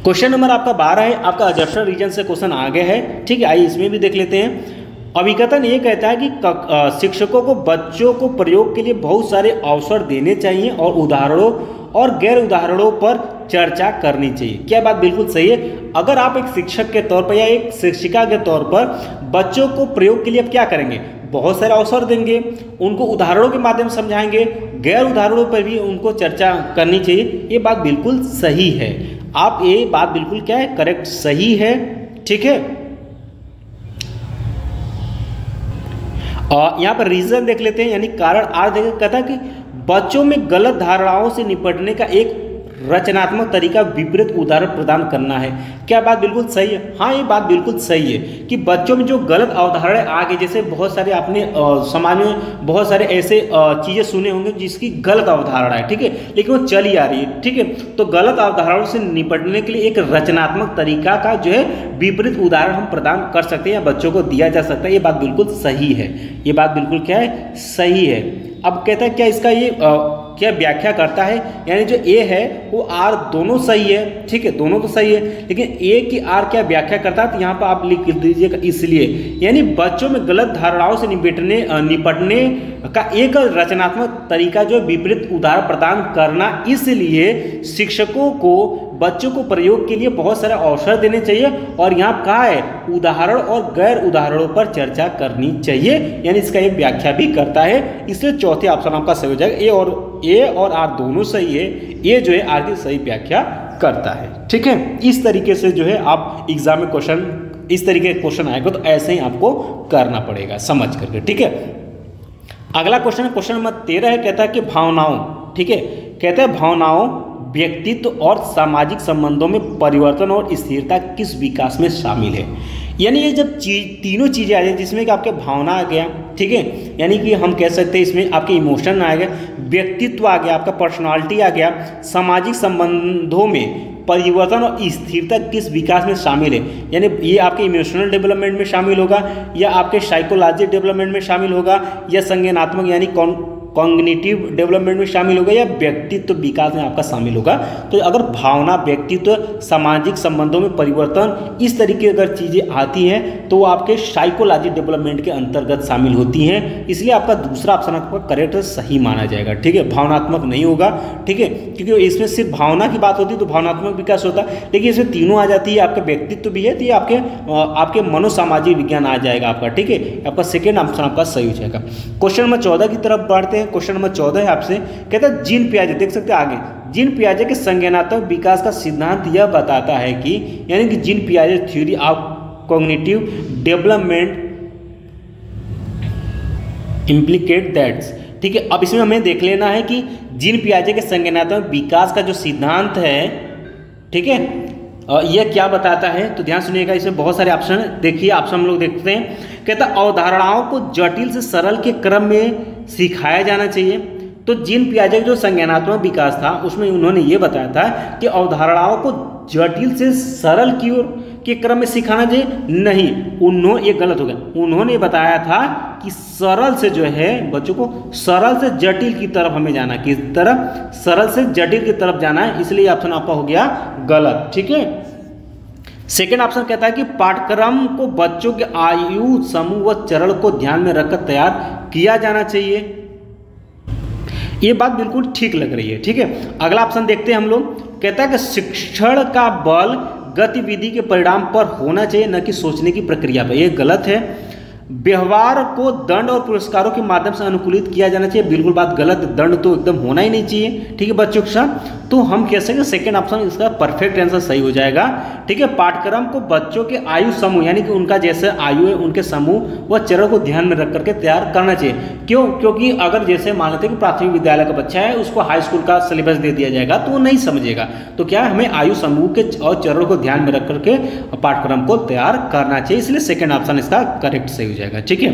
A: क्वेश्चन नंबर आपका 12 है, आपका अजप्शन रीजन से क्वेश्चन आ गया है, ठीक है। आइए इसमें भी देख लेते हैं। अभिकथन ये कहता है कि शिक्षकों को बच्चों को प्रयोग के लिए बहुत सारे अवसर देने चाहिए और उदाहरणों और गैर उदाहरणों पर चर्चा करनी चाहिए। क्या बात बिल्कुल सही है। अगर आप एक शिक्षक के तौर पर या एक शिक्षिका के तौर पर बच्चों को प्रयोग के लिए आप क्या करेंगे, बहुत सारे अवसर देंगे, उनको उदाहरणों के माध्यम से समझाएंगे, गैर उदाहरणों पर भी उनको चर्चा करनी चाहिए। ये बात बिल्कुल सही है। आप ये बात बिल्कुल क्या है, करेक्ट, सही है। ठीक है, और यहाँ पर रीजन देख लेते हैं, यानी कारण आर देख कहता है कि बच्चों में गलत धारणाओं से निपटने का एक रचनात्मक तरीका विपरीत उदाहरण प्रदान करना है। क्या बात बिल्कुल सही है। हाँ, ये बात बिल्कुल सही है कि बच्चों में जो गलत अवधारणा आ गई, जैसे बहुत सारे आपने समाज में बहुत सारे ऐसे चीज़ें सुने होंगे जिसकी गलत अवधारणा है, ठीक है, लेकिन वो चली आ रही है, ठीक है। तो गलत अवधारणाओं से निपटने के लिए एक रचनात्मक तरीका का जो है विपरीत उदाहरण हम प्रदान कर सकते हैं या बच्चों को दिया जा सकता है। ये बात बिल्कुल सही है। ये बात बिल्कुल क्या है, सही है। अब कहता है क्या इसका ये क्या व्याख्या करता है, यानी जो ए है वो आर दोनों सही है, ठीक है, दोनों तो सही है, लेकिन ए की आर क्या व्याख्या करता है, तो यहाँ पर आप लिख दीजिएगा इसलिए, यानी बच्चों में गलत धारणाओं से निपटने का एक रचनात्मक तरीका जो विपरीत उदाहरण प्रदान करना, इसलिए शिक्षकों को बच्चों को प्रयोग के लिए बहुत सारे अवसर देने चाहिए और यहाँ कहा है उदाहरण और गैर उदाहरणों पर चर्चा करनी चाहिए, यानी इसका एक व्याख्या भी करता है। इसलिए चौथे ऑप्शन आपका सही हो जाएगा। ए और आर दोनों सही है। ए जो है आर की सही व्याख्या करता है। ठीक है, इस तरीके से जो है आप एग्जाम में क्वेश्चन, इस तरीके के क्वेश्चन आएगा तो ऐसे ही आपको करना पड़ेगा समझ करके। ठीक है, अगला क्वेश्चन है क्वेश्चन नंबर 13 है, कहता है कि भावनाओं, ठीक है, कहता है भावनाओं व्यक्तित्व और सामाजिक संबंधों में परिवर्तन और स्थिरता किस विकास में शामिल है। यानी ये जब तीनों चीज़ें आ जाए जिसमें कि आपके भावना आ गया, ठीक है, यानी कि हम कह सकते हैं इसमें आपके इमोशन आ गया, व्यक्तित्व आ गया, आपका पर्सनालिटी आ गया, सामाजिक संबंधों में परिवर्तन और स्थिरता किस विकास में शामिल है, यानी ये आपके इमोशनल डेवलपमेंट में शामिल होगा या आपके साइकोलॉजिकल डेवलपमेंट में शामिल होगा या संज्ञानात्मक यानी कॉग्निटिव डेवलपमेंट में शामिल होगा या व्यक्तित्व विकास में आपका शामिल होगा। तो अगर भावना, व्यक्तित्व, सामाजिक संबंधों में परिवर्तन, इस तरीके की अगर चीज़ें आती हैं तो वो आपके साइकोलॉजिकल डेवलपमेंट के अंतर्गत शामिल होती हैं। इसलिए आपका दूसरा ऑप्शन आपका करेक्ट सही माना जाएगा। ठीक है, भावनात्मक नहीं होगा, ठीक है, क्योंकि इसमें सिर्फ भावना की बात होती है तो भावनात्मक विकास होता है, लेकिन इसमें तीनों आ जाती है, आपका व्यक्तित्व भी है तो ये आपके मनोसामाजिक विज्ञान आ जाएगा आपका। ठीक है, आपका सेकेंड ऑप्शन आपका सही हो जाएगा। क्वेश्चन नंबर 14 की तरफ बढ़ते हैं। क्वेश्चन नंबर 14 है आपसे, कहता है जीन पियाजे, देख सकते हैं आगे, जीन पियाजे के संज्ञानात्मक विकास का सिद्धांत यह बताता है कि, यानी कि जीन पियाजे theory of cognitive development implicate that's, ठीक है। अब इसमें हमें देख लेना है कि जीन पियाजे के संज्ञानात्मक विकास का जो सिद्धांत है, ठीक है, यह क्या बताता है, तो ध्यान सुनिएगा। इसमें बहुत सारे ऑप्शन है, देखिए ऑप्शन हम लोग देखते हैं। कहता है अवधारणाओं को जटिल से सरल के क्रम में सिखाया जाना चाहिए। तो जीन पियाजे का जो संज्ञानात्मक विकास था उसमें उन्होंने ये बताया था कि अवधारणाओं को जटिल से सरल की ओर के क्रम में सिखाना चाहिए, नहीं, उन्होंने ये गलत हो गया। उन्होंने बताया था कि सरल से जो है बच्चों को सरल से जटिल की तरफ हमें जाना, किस तरफ, सरल से जटिल की तरफ जाना है, इसलिए ऑप्शन आपका हो गया गलत। ठीक है, सेकेंड ऑप्शन कहता है कि पाठ्यक्रम को बच्चों के आयु समूह व चरण को ध्यान में रखकर तैयार किया जाना चाहिए। ये बात बिल्कुल ठीक लग रही है। ठीक है, अगला ऑप्शन देखते हैं हम लोग। कहता है कि शिक्षण का बल गतिविधि के परिणाम पर होना चाहिए, न कि सोचने की प्रक्रिया पर। यह गलत है। व्यवहार को दंड और पुरस्कारों के माध्यम से अनुकूलित किया जाना चाहिए, बिल्कुल बात गलत। दंड तो एकदम होना ही नहीं चाहिए, ठीक है बच्चों के साथ। तो हम कह सकते हैं सेकंड ऑप्शन इसका परफेक्ट आंसर सही हो जाएगा। ठीक है, पाठ्यक्रम को बच्चों के आयु समूह, यानी कि उनका जैसे आयु है उनके समूह व चरण को ध्यान में रख करके तैयार करना चाहिए। क्यों? क्योंकि अगर जैसे मान लेते हैं कि प्राथमिक विद्यालय का बच्चा है, उसको हाई स्कूल का सिलेबस दे दिया जाएगा तो वो नहीं समझेगा। तो क्या हमें आयु समूह के और चरण को ध्यान में रख करके पाठ्यक्रम को तैयार करना चाहिए, इसलिए सेकेंड ऑप्शन इसका करेक्ट सही हो जाएगा। ठीक है,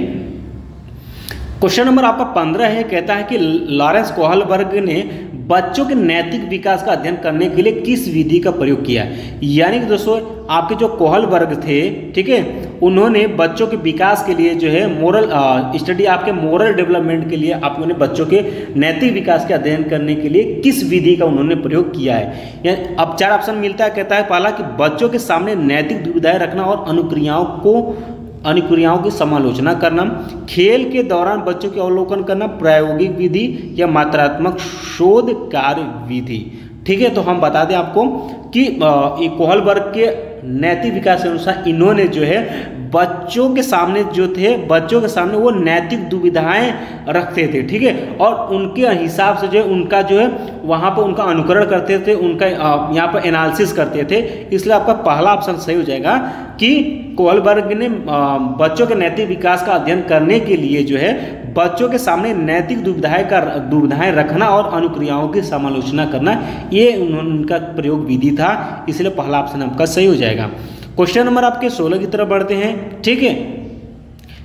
A: क्वेश्चन नंबर आपका 15 है। कहता है कि लॉरेंस कोहलबर्ग ने बच्चों के नैतिक विकास का अध्ययन करने के लिए किस विधि का प्रयोग किया है। यानी कि दोस्तों आपके जो कोहलबर्ग थे, ठीक है, उन्होंने बच्चों के विकास के लिए जो है मोरल स्टडी, आपके मोरल डेवलपमेंट के लिए आपने बच्चों के नैतिक विकास के अध्ययन करने के लिए किस विधि का उन्होंने प्रयोग किया है। अब 4 ऑप्शन मिलता है। कहता है पहला कि बच्चों के सामने नैतिक दुविधाएं रखना और अनुक्रियाओं अनुक्रियाओं की समालोचना करना, खेल के दौरान बच्चों के अवलोकन करना, प्रायोगिक विधि या मात्रात्मक शोध कार्य विधि। ठीक है, तो हम बता दें आपको कि कोहलबर्ग के नैतिक विकास के अनुसार इन्होंने जो है बच्चों के सामने बच्चों के सामने वो नैतिक दुविधाएं रखते थे। ठीक है, और उनके हिसाब से जो है उनका जो है वहाँ पर उनका अनुकरण करते थे, उनका यहाँ पर एनालिसिस करते थे। इसलिए आपका पहला ऑप्शन सही हो जाएगा कि कोहलबर्ग ने बच्चों के नैतिक विकास का अध्ययन करने के लिए जो है बच्चों के सामने नैतिक दुविधाएं रखना और अनुक्रियाओं की समालोचना करना, ये उनका प्रयोग विधि था। इसलिए पहला ऑप्शन आपका सही हो जाएगा। क्वेश्चन नंबर आपके 16 की तरफ बढ़ते हैं। ठीक है,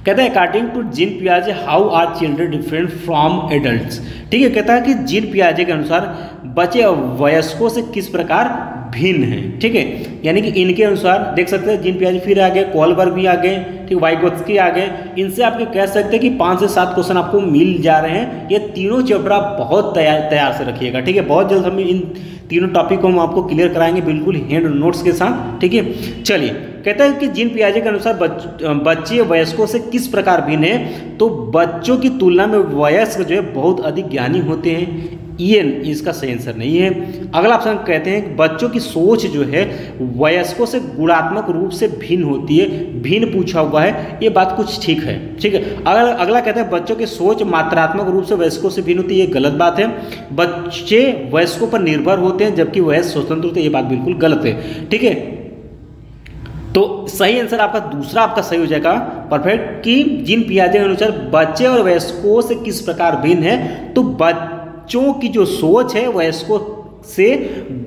A: कहता है अकॉर्डिंग टू जीन पियाजे how are children different from adults. ठीक है, कहता है कि जीन पियाजे के अनुसार बच्चे वयस्कों से किस प्रकार भिन्न हैं। ठीक है, यानी कि इनके अनुसार देख सकते हैं जीन पियाजे फिर आ गए, कोहलबर्ग भी आ गए, ठीक, वाइगोत्स्की आ गए। इनसे आपके कह सकते हैं कि 5 से 7 क्वेश्चन आपको मिल जा रहे हैं। ये तीनों चैप्टर आप बहुत तैयार से रखिएगा। ठीक है, बहुत जल्द हम इन तीनों टॉपिक को हम आपको क्लियर कराएंगे बिल्कुल हैंड नोट्स के साथ। ठीक है, चलिए, कहता है कि जीन पियाजे के अनुसार बच्चे वयस्कों से किस प्रकार भिन्न है। तो बच्चों की तुलना में वयस्क जो है बहुत अधिक ज्ञानी होते हैं। ये इसका सही आंसर नहीं है। अगला ऑप्शन कहते हैं कि बच्चों की सोच जो है वयस्कों से गुणात्मक रूप से भिन्न होती है। भिन्न पूछा हुआ है, ये बात कुछ ठीक है। ठीक है, अगला कहता है बच्चों की सोच मात्रात्मक रूप से वयस्कों से भिन्न होती है, ये गलत बात है। बच्चे वयस्कों पर निर्भर होते हैं जबकि वयस्क स्वतंत्र होते हैं, ये बात बिल्कुल गलत है। ठीक है, तो सही आंसर आपका दूसरा आपका सही हो जाएगा परफेक्ट, कि जीन पियाजे के अनुसार बच्चे और वयस्कों से किस प्रकार भिन्न है। तो बच्चों की जो सोच है वयस्कों से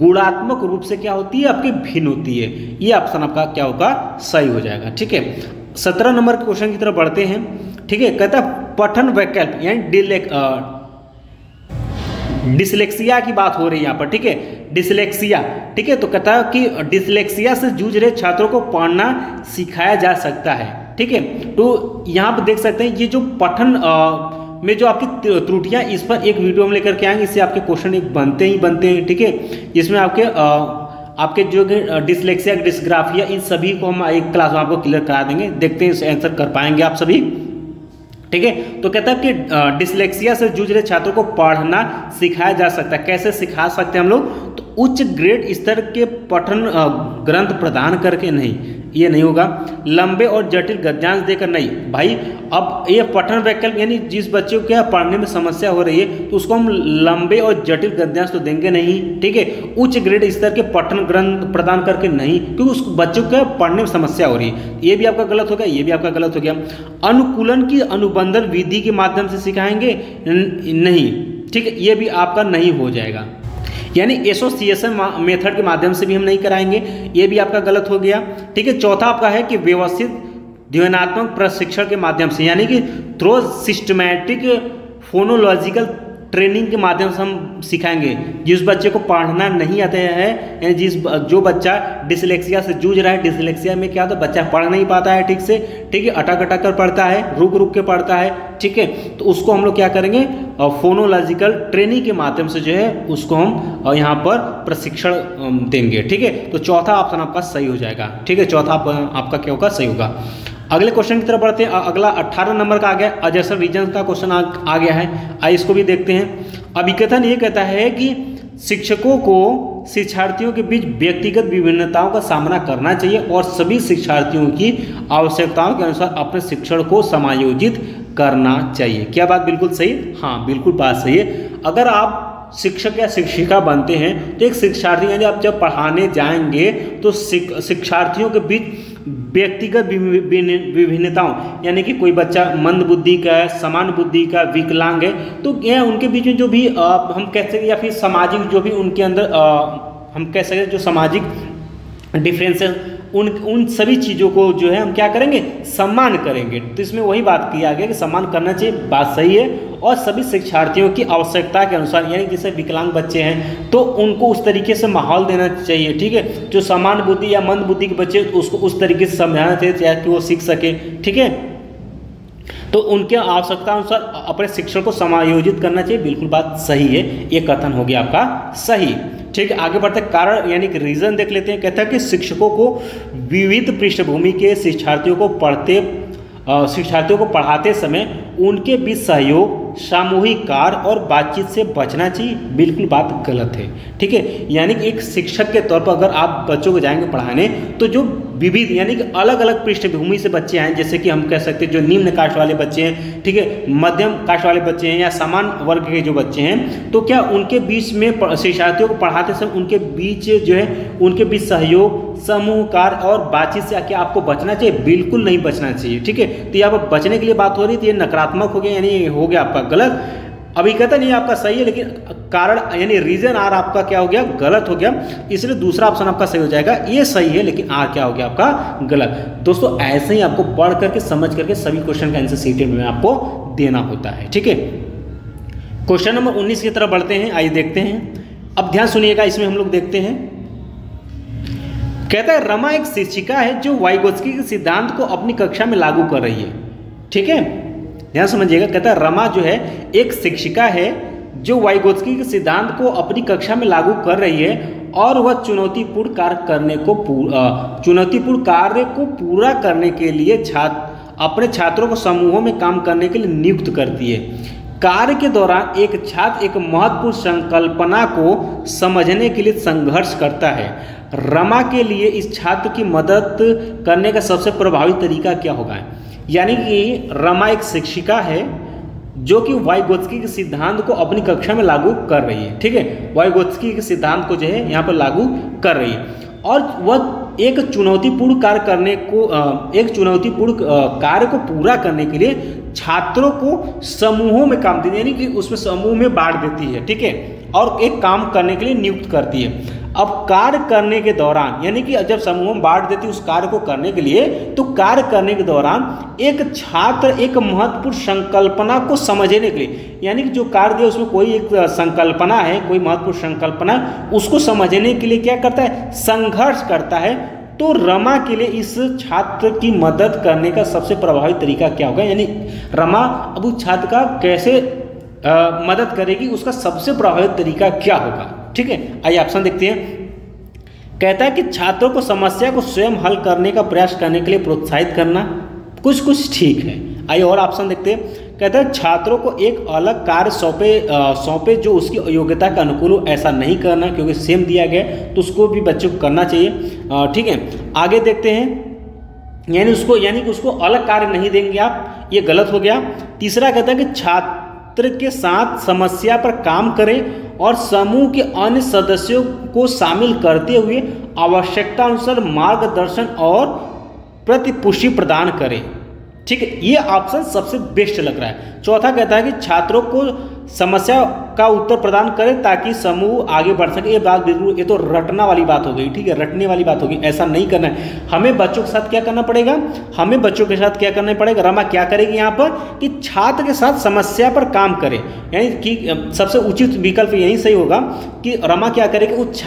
A: गुणात्मक रूप से क्या होती है, आपकी भिन्न होती है। ये ऑप्शन आपका क्या होगा, सही हो जाएगा। ठीक है, 17 नंबर के क्वेश्चन की तरफ बढ़ते हैं। ठीक है, कहता है पठन वैकल्प यानी डिसलेक्सिया की बात हो रही है यहाँ पर। ठीक है, डिसलेक्सिया। ठीक है, तो कहता है कि डिसलेक्सिया से जूझ रहे छात्रों को पढ़ना सिखाया जा सकता है। ठीक है, तो यहाँ पर देख सकते हैं ये जो पठन में जो आपकी त्रुटियां, इस पर एक वीडियो हम लेकर के आएंगे। इससे आपके क्वेश्चन एक बनते हैं। ठीक है, जिसमें आपके जो डिसलेक्सिया, डिस्ग्राफिया, इन सभी को हम एक क्लास में आपको क्लियर करा देंगे। देखते हैं आंसर कर पाएंगे आप सभी। ठीक है, तो कहता है कि डिसलेक्सिया से जूझ रहे छात्रों को पढ़ना सिखाया जा सकता है। कैसे सिखा सकते हैं हम लोग, तो उच्च ग्रेड स्तर के पठन ग्रंथ प्रदान करके नहीं, ये नहीं होगा। लंबे और जटिल गद्यांश देकर नहीं। भाई अब ये पठन वैकल्प यानी जिस बच्चे को क्या पढ़ने में समस्या हो रही है तो उसको हम लंबे और जटिल गद्यांश तो देंगे नहीं। ठीक है, उच्च ग्रेड स्तर के पठन ग्रंथ प्रदान करके नहीं, क्योंकि उस बच्चे को क्या पढ़ने में समस्या हो रही है। ये भी आपका गलत हो गया, ये भी आपका गलत हो गया। अनुकूलन की अनुबंधन विधि के माध्यम से सिखाएंगे नहीं। ठीक है, ये भी आपका नहीं हो जाएगा, यानी एसोसिएशन मेथड के माध्यम से भी हम नहीं कराएंगे, ये भी आपका गलत हो गया। ठीक है, चौथा आपका है कि व्यवस्थित ध्वन्यात्मक प्रशिक्षण के माध्यम से, यानी कि थ्रू सिस्टमैटिक फोनोलॉजिकल ट्रेनिंग के माध्यम से हम सिखाएंगे। जिस बच्चे को पढ़ना नहीं आता है, यानी जो बच्चा डिसलेक्सिया से जूझ रहा है, डिसलेक्सिया में क्या होता है, बच्चा पढ़ नहीं पाता है ठीक से। ठीक है, अटक अटक कर पढ़ता है, रुक रुक के पढ़ता है। ठीक है, तो उसको हम लोग क्या करेंगे, फोनोलॉजिकल ट्रेनिंग के माध्यम से जो है उसको हम यहाँ पर प्रशिक्षण देंगे। ठीक है, तो चौथा ऑप्शन आपका सही हो जाएगा। ठीक है, चौथा आपका क्या होगा, सही होगा। अगले क्वेश्चन की तरफ बढ़ते हैं। अगला 18 नंबर का आ गया, एडजसेंट रीजन का क्वेश्चन आ गया है। आइए इसको भी देखते हैं। अभिकथन ये कहता है कि शिक्षकों को शिक्षार्थियों के बीच व्यक्तिगत विभिन्नताओं का सामना करना चाहिए और सभी शिक्षार्थियों की आवश्यकताओं के अनुसार अपने शिक्षण को समायोजित करना चाहिए। क्या बात बिल्कुल सही? हाँ, बिल्कुल बात सही है। अगर आप शिक्षक या शिक्षिका बनते हैं तो एक शिक्षार्थी यानी आप जब पढ़ाने जाएंगे तो शिक्षार्थियों के बीच व्यक्तिगत विभिन्नताओं, यानी कि कोई बच्चा मंद बुद्धि का है, समान बुद्धि का, विकलांग है, तो यह उनके बीच में जो भी हम कह सकते, या फिर सामाजिक जो भी उनके अंदर हम कह सकते जो सामाजिक डिफरेंस है, उन सभी चीज़ों को जो है हम क्या करेंगे, सम्मान करेंगे। तो इसमें वही बात किया गया कि सम्मान करना चाहिए, बात सही है। और सभी शिक्षार्थियों की आवश्यकता के अनुसार, यानी जैसे विकलांग बच्चे हैं तो उनको उस तरीके से माहौल देना चाहिए। ठीक है, जो समान बुद्धि या मंद बुद्धि के बच्चे उसको उस तरीके से समझाना चाहिए कि वो सीख सके। ठीक है, तो उनके आवश्यकता अनुसार अपने शिक्षण को समायोजित करना चाहिए। बिल्कुल बात सही है, ये कथन हो गया आपका सही। ठीक है, आगे बढ़ते कारण यानी कि रीजन देख लेते हैं। कहता है कि शिक्षकों को विविध पृष्ठभूमि के शिक्षार्थियों को पढ़ाते समय उनके बीच सहयोग, सामूहिक कार्य और बातचीत से बचना चाहिए। बिल्कुल बात गलत है। ठीक है, यानी कि एक शिक्षक के तौर पर अगर आप बच्चों को जाएंगे पढ़ाने तो जो विविध यानी कि अलग अलग पृष्ठभूमि से बच्चे आए, जैसे कि हम कह सकते हैं जो निम्न कास्ट वाले बच्चे हैं, ठीक है, मध्यम कास्ट वाले बच्चे हैं या समान वर्ग के जो बच्चे हैं, तो क्या उनके बीच में शिक्षार्थियों को पढ़ाते समय उनके बीच जो है उनके बीच सहयोग, समूह कार्य और बातचीत से क्या आपको बचना चाहिए? बिल्कुल नहीं बचना चाहिए। ठीक है, तो यहाँ पर बचने के लिए बात हो रही थी, ये नकारात्मक हो गया, यानी हो गया आपका गलत। अभी कहता नहीं आपका सही है, लेकिन कारण यानी रीजन आर आपका क्या हो गया? गलत हो गया, इसलिए दूसरा ऑप्शन आपका सही हो जाएगा। ये सही है लेकिन आर क्या हो गया आपका? गलत। दोस्तों ऐसे ही आपको पढ़ करके समझ करके सभी क्वेश्चन का आंसर सीटेड में आपको देना होता है। ठीक है, क्वेश्चन नंबर 19 की तरफ बढ़ते हैं, आइए देखते हैं। अब ध्यान सुनिएगा, इसमें हम लोग देखते हैं। कहता है रमा एक शिक्षिका है जो वाइगोत्स्की के सिद्धांत को अपनी कक्षा में लागू कर रही है। ठीक है, ध्यान समझिएगा। कहता है रमा जो है एक शिक्षिका है जो वाइगोत्स्की के सिद्धांत को अपनी कक्षा में लागू कर रही है और वह चुनौतीपूर्ण कार्य को पूरा करने के लिए अपने छात्रों को समूहों में काम करने के लिए नियुक्त करती है। कार्य के दौरान एक छात्र एक महत्वपूर्ण संकल्पना को समझने के लिए संघर्ष करता है। रमा के लिए इस छात्र की मदद करने का सबसे प्रभावी तरीका क्या होगा? यानी कि रमा एक शिक्षिका है जो कि वाइगोत्स्की के सिद्धांत को अपनी कक्षा में लागू कर रही है। ठीक है, वाइगोत्स्की के सिद्धांत को जो है यहाँ पर लागू कर रही है और वह एक चुनौतीपूर्ण कार्य को पूरा करने के लिए छात्रों को समूहों में काम देती है, यानी कि उसमें समूह में बांट देती है। ठीक है, और एक काम करने के लिए नियुक्त करती है। अब कार्य करने के दौरान यानी कि जब समूह में बांट देती है उस कार्य को करने के लिए, तो कार्य करने के दौरान एक छात्र एक महत्वपूर्ण संकल्पना को समझने के लिए, यानी कि जो कार्य दिया उसमें कोई एक संकल्पना है, कोई महत्वपूर्ण संकल्पना, उसको समझने के लिए क्या करता है? संघर्ष करता है। तो रमा के लिए इस छात्र की मदद करने का सबसे प्रभावी तरीका क्या होगा? यानी रमा अब उस छात्र का कैसे मदद करेगी, उसका सबसे प्रभावी तरीका क्या होगा? ठीक है, आइए ऑप्शन देखते हैं। कहता है कि छात्रों को समस्या को स्वयं हल करने का प्रयास करने के लिए प्रोत्साहित करना। कुछ ठीक है, आइए और ऑप्शन देखते हैं। कहता है छात्रों को एक अलग कार्य सौंपे जो उसकी योग्यता के अनुकूल हो, ऐसा नहीं करना, क्योंकि सेम दिया गया तो उसको भी बच्चों को करना चाहिए। ठीक है, आगे देखते हैं। यानी कि उसको अलग कार्य नहीं देंगे आप, ये गलत हो गया। तीसरा कहता है कि छात्र के साथ समस्या पर काम करें और समूह के अन्य सदस्यों को शामिल करते हुए आवश्यकता अनुसार मार्गदर्शन और प्रतिपुष्टि प्रदान करें। ठीक है, ये ऑप्शन सबसे बेस्ट लग रहा है। चौथा कहता है कि छात्रों को समस्या का उत्तर प्रदान करें ताकि समूह आगे बढ़ सके। ये बात बिल्कुल, ये तो रटना वाली बात हो गई। ठीक है, रटने वाली बात होगी, ऐसा नहीं करना है। हमें बच्चों के साथ क्या करना पड़ेगा? रमा क्या करेगी यहाँ पर कि छात्र के साथ समस्या पर काम करे, यानी कि सबसे उचित विकल्प यही सही होगा कि रमा क्या करेगी? उस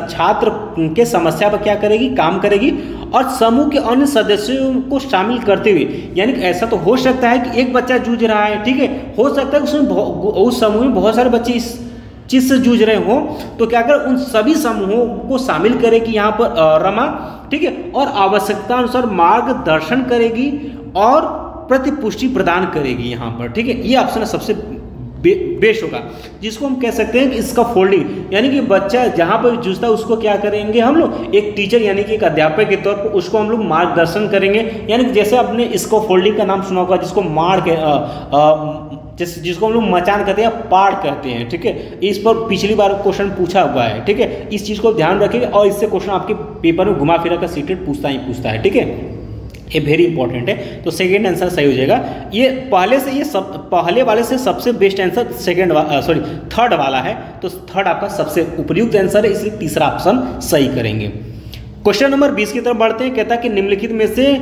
A: छात्र के समस्या पर क्या करेगी? काम करेगी और समूह के अन्य सदस्यों को शामिल करते हुए, यानी कि ऐसा तो हो सकता है कि एक बच्चा जूझ रहा है, ठीक है, हो सकता है उस समूह में बहुत सारे बच्चे इस चीज से जूझ रहे हो, तो क्या कर उन सभी समूहों को शामिल करेगी यहाँ पर रमा। ठीक है, और आवश्यकता अनुसार मार्गदर्शन करेगी और प्रतिपुष्टि प्रदान करेगी यहाँ पर। ठीक है, ये ऑप्शन सबसे बेस्ट होगा, जिसको हम कह सकते हैं कि इसका फोल्डिंग, यानी कि बच्चा जहाँ पर जूझता है उसको क्या करेंगे हम लोग? एक टीचर यानी कि एक अध्यापक के तौर पर उसको हम लोग मार्गदर्शन करेंगे। यानी कि जैसे आपने इसको फोल्डिंग का नाम सुना होगा, जिसको जिसको हम लोग मचान कहते हैं, पाड़ कहते हैं। ठीक है, इस पर पिछली बार क्वेश्चन पूछा हुआ है। ठीक है, इस चीज़ को ध्यान रखिएगा और इससे क्वेश्चन आपके पेपर में घुमा फिरा कर सीटेड पूछता है। ठीक है, ये वेरी इंपॉर्टेंट है। तो सेकेंड आंसर सही हो जाएगा। ये पहले वाले से सबसे बेस्ट आंसर थर्ड वाला है, तो थर्ड आपका सबसे उपयुक्त आंसर है, इसलिए तीसरा ऑप्शन सही करेंगे। क्वेश्चन नंबर 20 की तरफ बढ़ते हैं। कहता है कि निम्नलिखित में से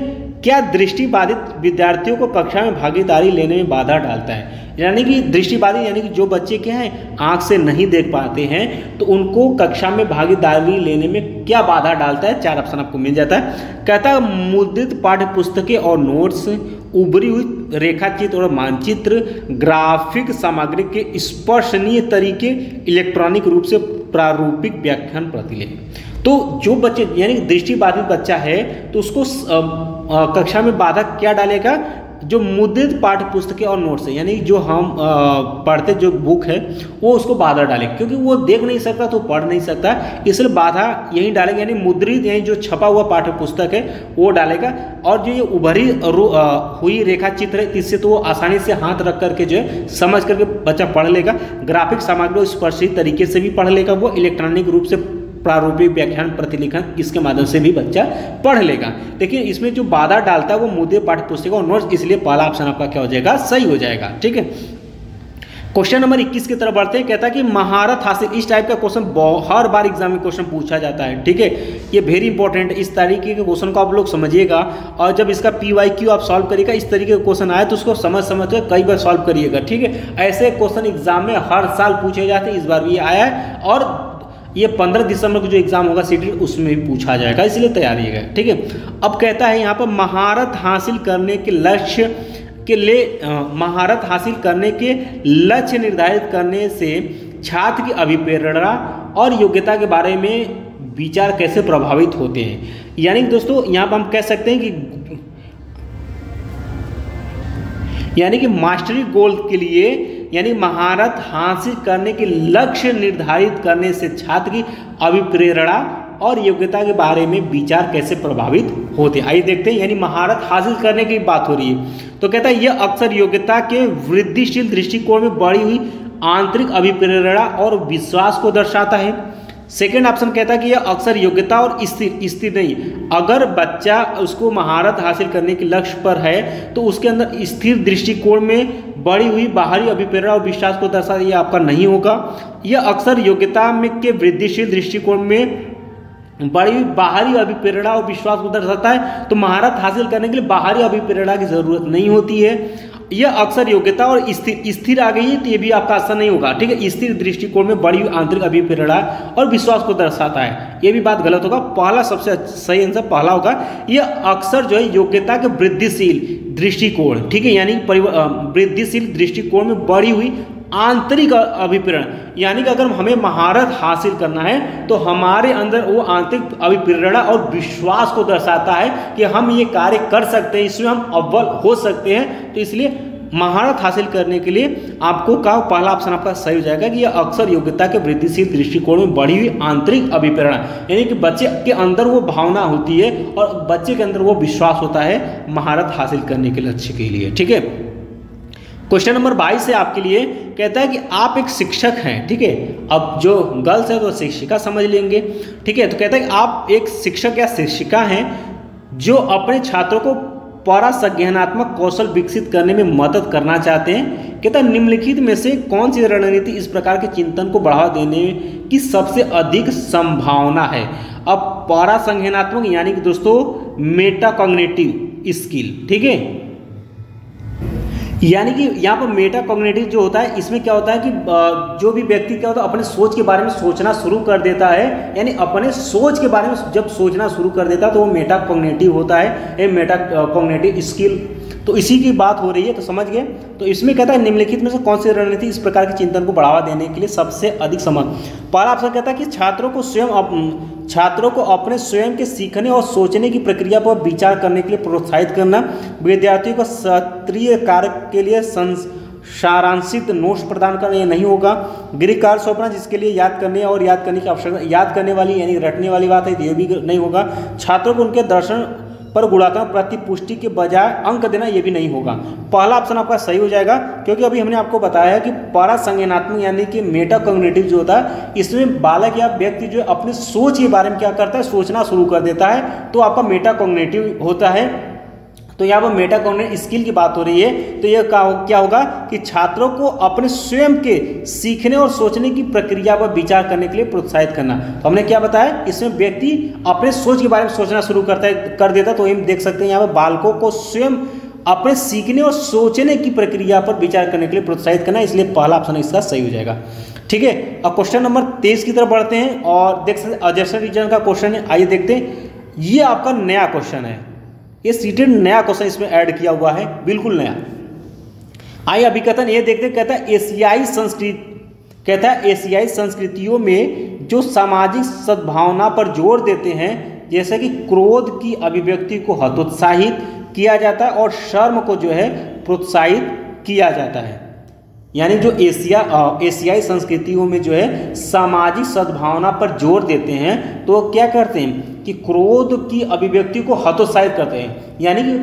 A: क्या दृष्टिबाधित विद्यार्थियों को कक्षा में भागीदारी लेने में बाधा डालता है? यानी कि दृष्टिबाधित यानी कि जो बच्चे क्या हैं आंख से नहीं देख पाते हैं, तो उनको कक्षा में भागीदारी लेने में क्या बाधा डालता है? चार ऑप्शन आपको मिल जाता है। कहता है मुद्रित पाठ्य पुस्तकें और नोट्स, उभरी हुई रेखाचित्र और मानचित्र, ग्राफिक सामग्री के स्पर्शनीय तरीके, इलेक्ट्रॉनिक रूप से प्रारूपिक व्याख्यान प्रतिलेखन। तो जो बच्चे यानी दृष्टिबाधित बच्चा है तो उसको कक्षा में बाधा क्या डालेगा, जो मुद्रित पाठ्य पुस्तकें और नोट्स है, यानी जो हम पढ़ते जो बुक है वो उसको बाधा डालेगा, क्योंकि वो देख नहीं सकता तो पढ़ नहीं सकता, इसलिए बाधा यही डालेगा, यानी मुद्रित यानी जो छपा हुआ पाठ्य पुस्तक है वो डालेगा। और जो ये उभरी हुई रेखा चित्र है इससे तो वो आसानी से हाथ रख करके जो है समझ करके बच्चा पढ़ लेगा। ग्राफिक सामग्री स्पर्शित तरीके से भी पढ़ लेगा, वो इलेक्ट्रॉनिक रूप से प्रारूपिक व्याख्यान प्रतिलेखन इसके माध्यम से भी बच्चा पढ़ लेगा। लेकिन इसमें जो बाधा डालता है वो मुद्दे पाठ्य पुस्तक और नोट्स, इसलिए पहला ऑप्शन आपका क्या हो जाएगा, सही हो जाएगा। ठीक है, क्वेश्चन नंबर 21 की तरफ बढ़ते हैं। कहता है कि महारत हासिल, इस टाइप का क्वेश्चन हर बार एग्जाम में क्वेश्चन पूछा जाता है। ठीक है, ये वेरी इंपॉर्टेंट, इस तरीके के क्वेश्चन को आप लोग समझिएगा और जब इसका PYQ आप सॉल्व करिएगा, इस तरीके का क्वेश्चन आए तो उसको समझ के कई बार सॉल्व करिएगा। ठीक है, ऐसे क्वेश्चन एग्जाम में हर साल पूछे जाते हैं, इस बार भी आया है और ये 15 दिसंबर को जो एग्जाम होगा सीटी उसमें भी पूछा जाएगा, इसलिए तैयारी है। ठीक है, अब कहता है यहाँ पर महारत हासिल करने के लक्ष्य के लिए महारत हासिल करने के लक्ष्य निर्धारित करने से छात्र की अभिप्रेरणा और योग्यता के बारे में विचार कैसे प्रभावित होते हैं। यानी दोस्तों यहाँ पर हम कह सकते हैं कि मास्टरी गोल के लिए यानी महारत हासिल करने के लक्ष्य निर्धारित करने से छात्र की अभिप्रेरणा और योग्यता के बारे में विचार कैसे प्रभावित होते हैं। आइए देखते हैं, यानी महारत हासिल करने की बात हो रही है तो कहता है यह अक्सर योग्यता के वृद्धिशील दृष्टिकोण में बढ़ी हुई आंतरिक अभिप्रेरणा और विश्वास को दर्शाता है। सेकेंड ऑप्शन कहता है कि यह अक्सर योग्यता और स्थिर नहीं, अगर बच्चा उसको महारत हासिल करने के लक्ष्य पर है तो उसके अंदर स्थिर दृष्टिकोण में बढ़ी हुई बाहरी अभिप्रेरणा और विश्वास को दर्शाता, यह आपका नहीं होगा। यह अक्सर योग्यता में के वृद्धिशील दृष्टिकोण में बड़ी हुई बाहरी अभिप्रेरणा और विश्वास को दर्शाता है, तो महारत हासिल करने के लिए बाहरी अभिप्रेरणा की जरूरत नहीं होती है। यह अक्सर योग्यता और स्थिर आ गई है तो ये भी आपका आसान नहीं होगा। ठीक है, स्थिर दृष्टिकोण में बड़ी हुई आंतरिक अभिप्रेरणा और विश्वास को दर्शाता है, ये भी बात गलत होगा। पहला सबसे सही आंसर पहला होगा, यह अक्सर जो है योग्यता के वृद्धिशील दृष्टिकोण, ठीक है, यानी वृद्धिशील दृष्टिकोण में बढ़ी हुई आंतरिक अभिप्रेरणा, यानी कि अगर हमें महारत हासिल करना है तो हमारे अंदर वो आंतरिक अभिप्रेरणा और विश्वास को दर्शाता है कि हम ये कार्य कर सकते हैं, इसमें हम अव्वल हो सकते हैं। तो इसलिए महारत हासिल करने के लिए आपको का पहला ऑप्शन आपका सही हो जाएगा कि यह अक्सर योग्यता के वृद्धिशील दृष्टिकोण में बढ़ी हुई आंतरिक अभिप्रेरणा, यानी कि बच्चे के अंदर वो भावना होती है और बच्चे के अंदर वो विश्वास होता है महारत हासिल करने के लक्ष्य के लिए। ठीक है, क्वेश्चन नंबर 22 है आपके लिए, कहता है कि आप एक शिक्षक हैं। ठीक है, अब जो गर्ल्स है तो शिक्षिका समझ लेंगे। ठीक है, तो कहता है कि आप एक शिक्षक या शिक्षिका हैं जो अपने छात्रों को परासंज्ञानात्मक कौशल विकसित करने में मदद करना चाहते हैं। कहता है निम्नलिखित में से कौन सी रणनीति इस प्रकार के चिंतन को बढ़ावा देने की सबसे अधिक संभावना है। अब परासंज्ञानात्मक यानी कि दोस्तों मेटाकॉग्निटिव स्किल, ठीक है, यानी कि यहाँ पर मेटाकॉग्निटिव जो होता है इसमें क्या होता है कि जो भी व्यक्ति क्या होता है अपने सोच के बारे में सोचना शुरू कर देता है, यानी अपने सोच के बारे में जब सोचना शुरू कर देता है तो वो मेटाकॉग्निटिव होता है, ये मेटाकॉग्निटिव स्किल। तो इसी की बात हो रही है, तो समझ गए। तो इसमें कहता है निम्नलिखित में से कौन सी रणनीति इस प्रकार के चिंतन को बढ़ावा देने के लिए सबसे अधिक समय। पहला ऑप्शन कहता है कि छात्रों को अपने स्वयं के सीखने और सोचने की प्रक्रिया पर विचार करने के लिए प्रोत्साहित करना, विद्यार्थियों को सक्रिय कार्य के लिए सारांशित नोट्स प्रदान करना, ये नहीं होगा। गृह कार्य सौंपना जिसके लिए याद करने और याद करने की आवश्यकता, याद करने वाली यानी रटने वाली बात है, ये भी नहीं होगा। छात्रों को उनके दर्शन पर गुणात्मक प्रतिपुष्टि के बजाय अंक देना, ये भी नहीं होगा। पहला ऑप्शन आपका सही हो जाएगा, क्योंकि अभी हमने आपको बताया है कि परासंज्ञानात्मक यानी कि मेटाकॉग्निटिव जो होता है इसमें बालक या व्यक्ति जो अपने सोच के बारे में क्या करता है, सोचना शुरू कर देता है, तो आपका मेटाकॉग्निटिव होता है। तो यहाँ पर मेटाकॉग्निटिव स्किल की बात हो रही है, तो यह क्या होगा कि छात्रों को अपने स्वयं के सीखने और सोचने की प्रक्रिया पर विचार करने के लिए प्रोत्साहित करना। तो हमने क्या बताया, इसमें व्यक्ति अपने सोच के बारे में सोचना शुरू कर देता, तो हम देख सकते हैं यहाँ पर बालकों को स्वयं अपने सीखने और सोचने की प्रक्रिया पर विचार करने के लिए प्रोत्साहित करना, इसलिए पहला ऑप्शन इसका सही हो जाएगा। ठीक है, अब क्वेश्चन नंबर 23 की तरफ बढ़ते हैं और देख सकते हैं अजर्सन रीजन का क्वेश्चन है। आइए देखते हैं, ये आपका नया क्वेश्चन है, ये सीटेड नया क्वेश्चन इसमें ऐड किया हुआ है, बिल्कुल नया। आइए अभी कथन ये देखते हैं, कहता है एशियाई संस्कृतियों में जो सामाजिक सद्भावना पर जोर देते हैं, जैसे कि क्रोध की अभिव्यक्ति को हतोत्साहित किया जाता है और शर्म को जो है प्रोत्साहित किया जाता है। यानी जो एशियाई संस्कृतियों में जो है सामाजिक सद्भावना पर जोर देते हैं, तो क्या करते हैं कि क्रोध की अभिव्यक्ति को हतोत्साहित करते हैं, यानी कि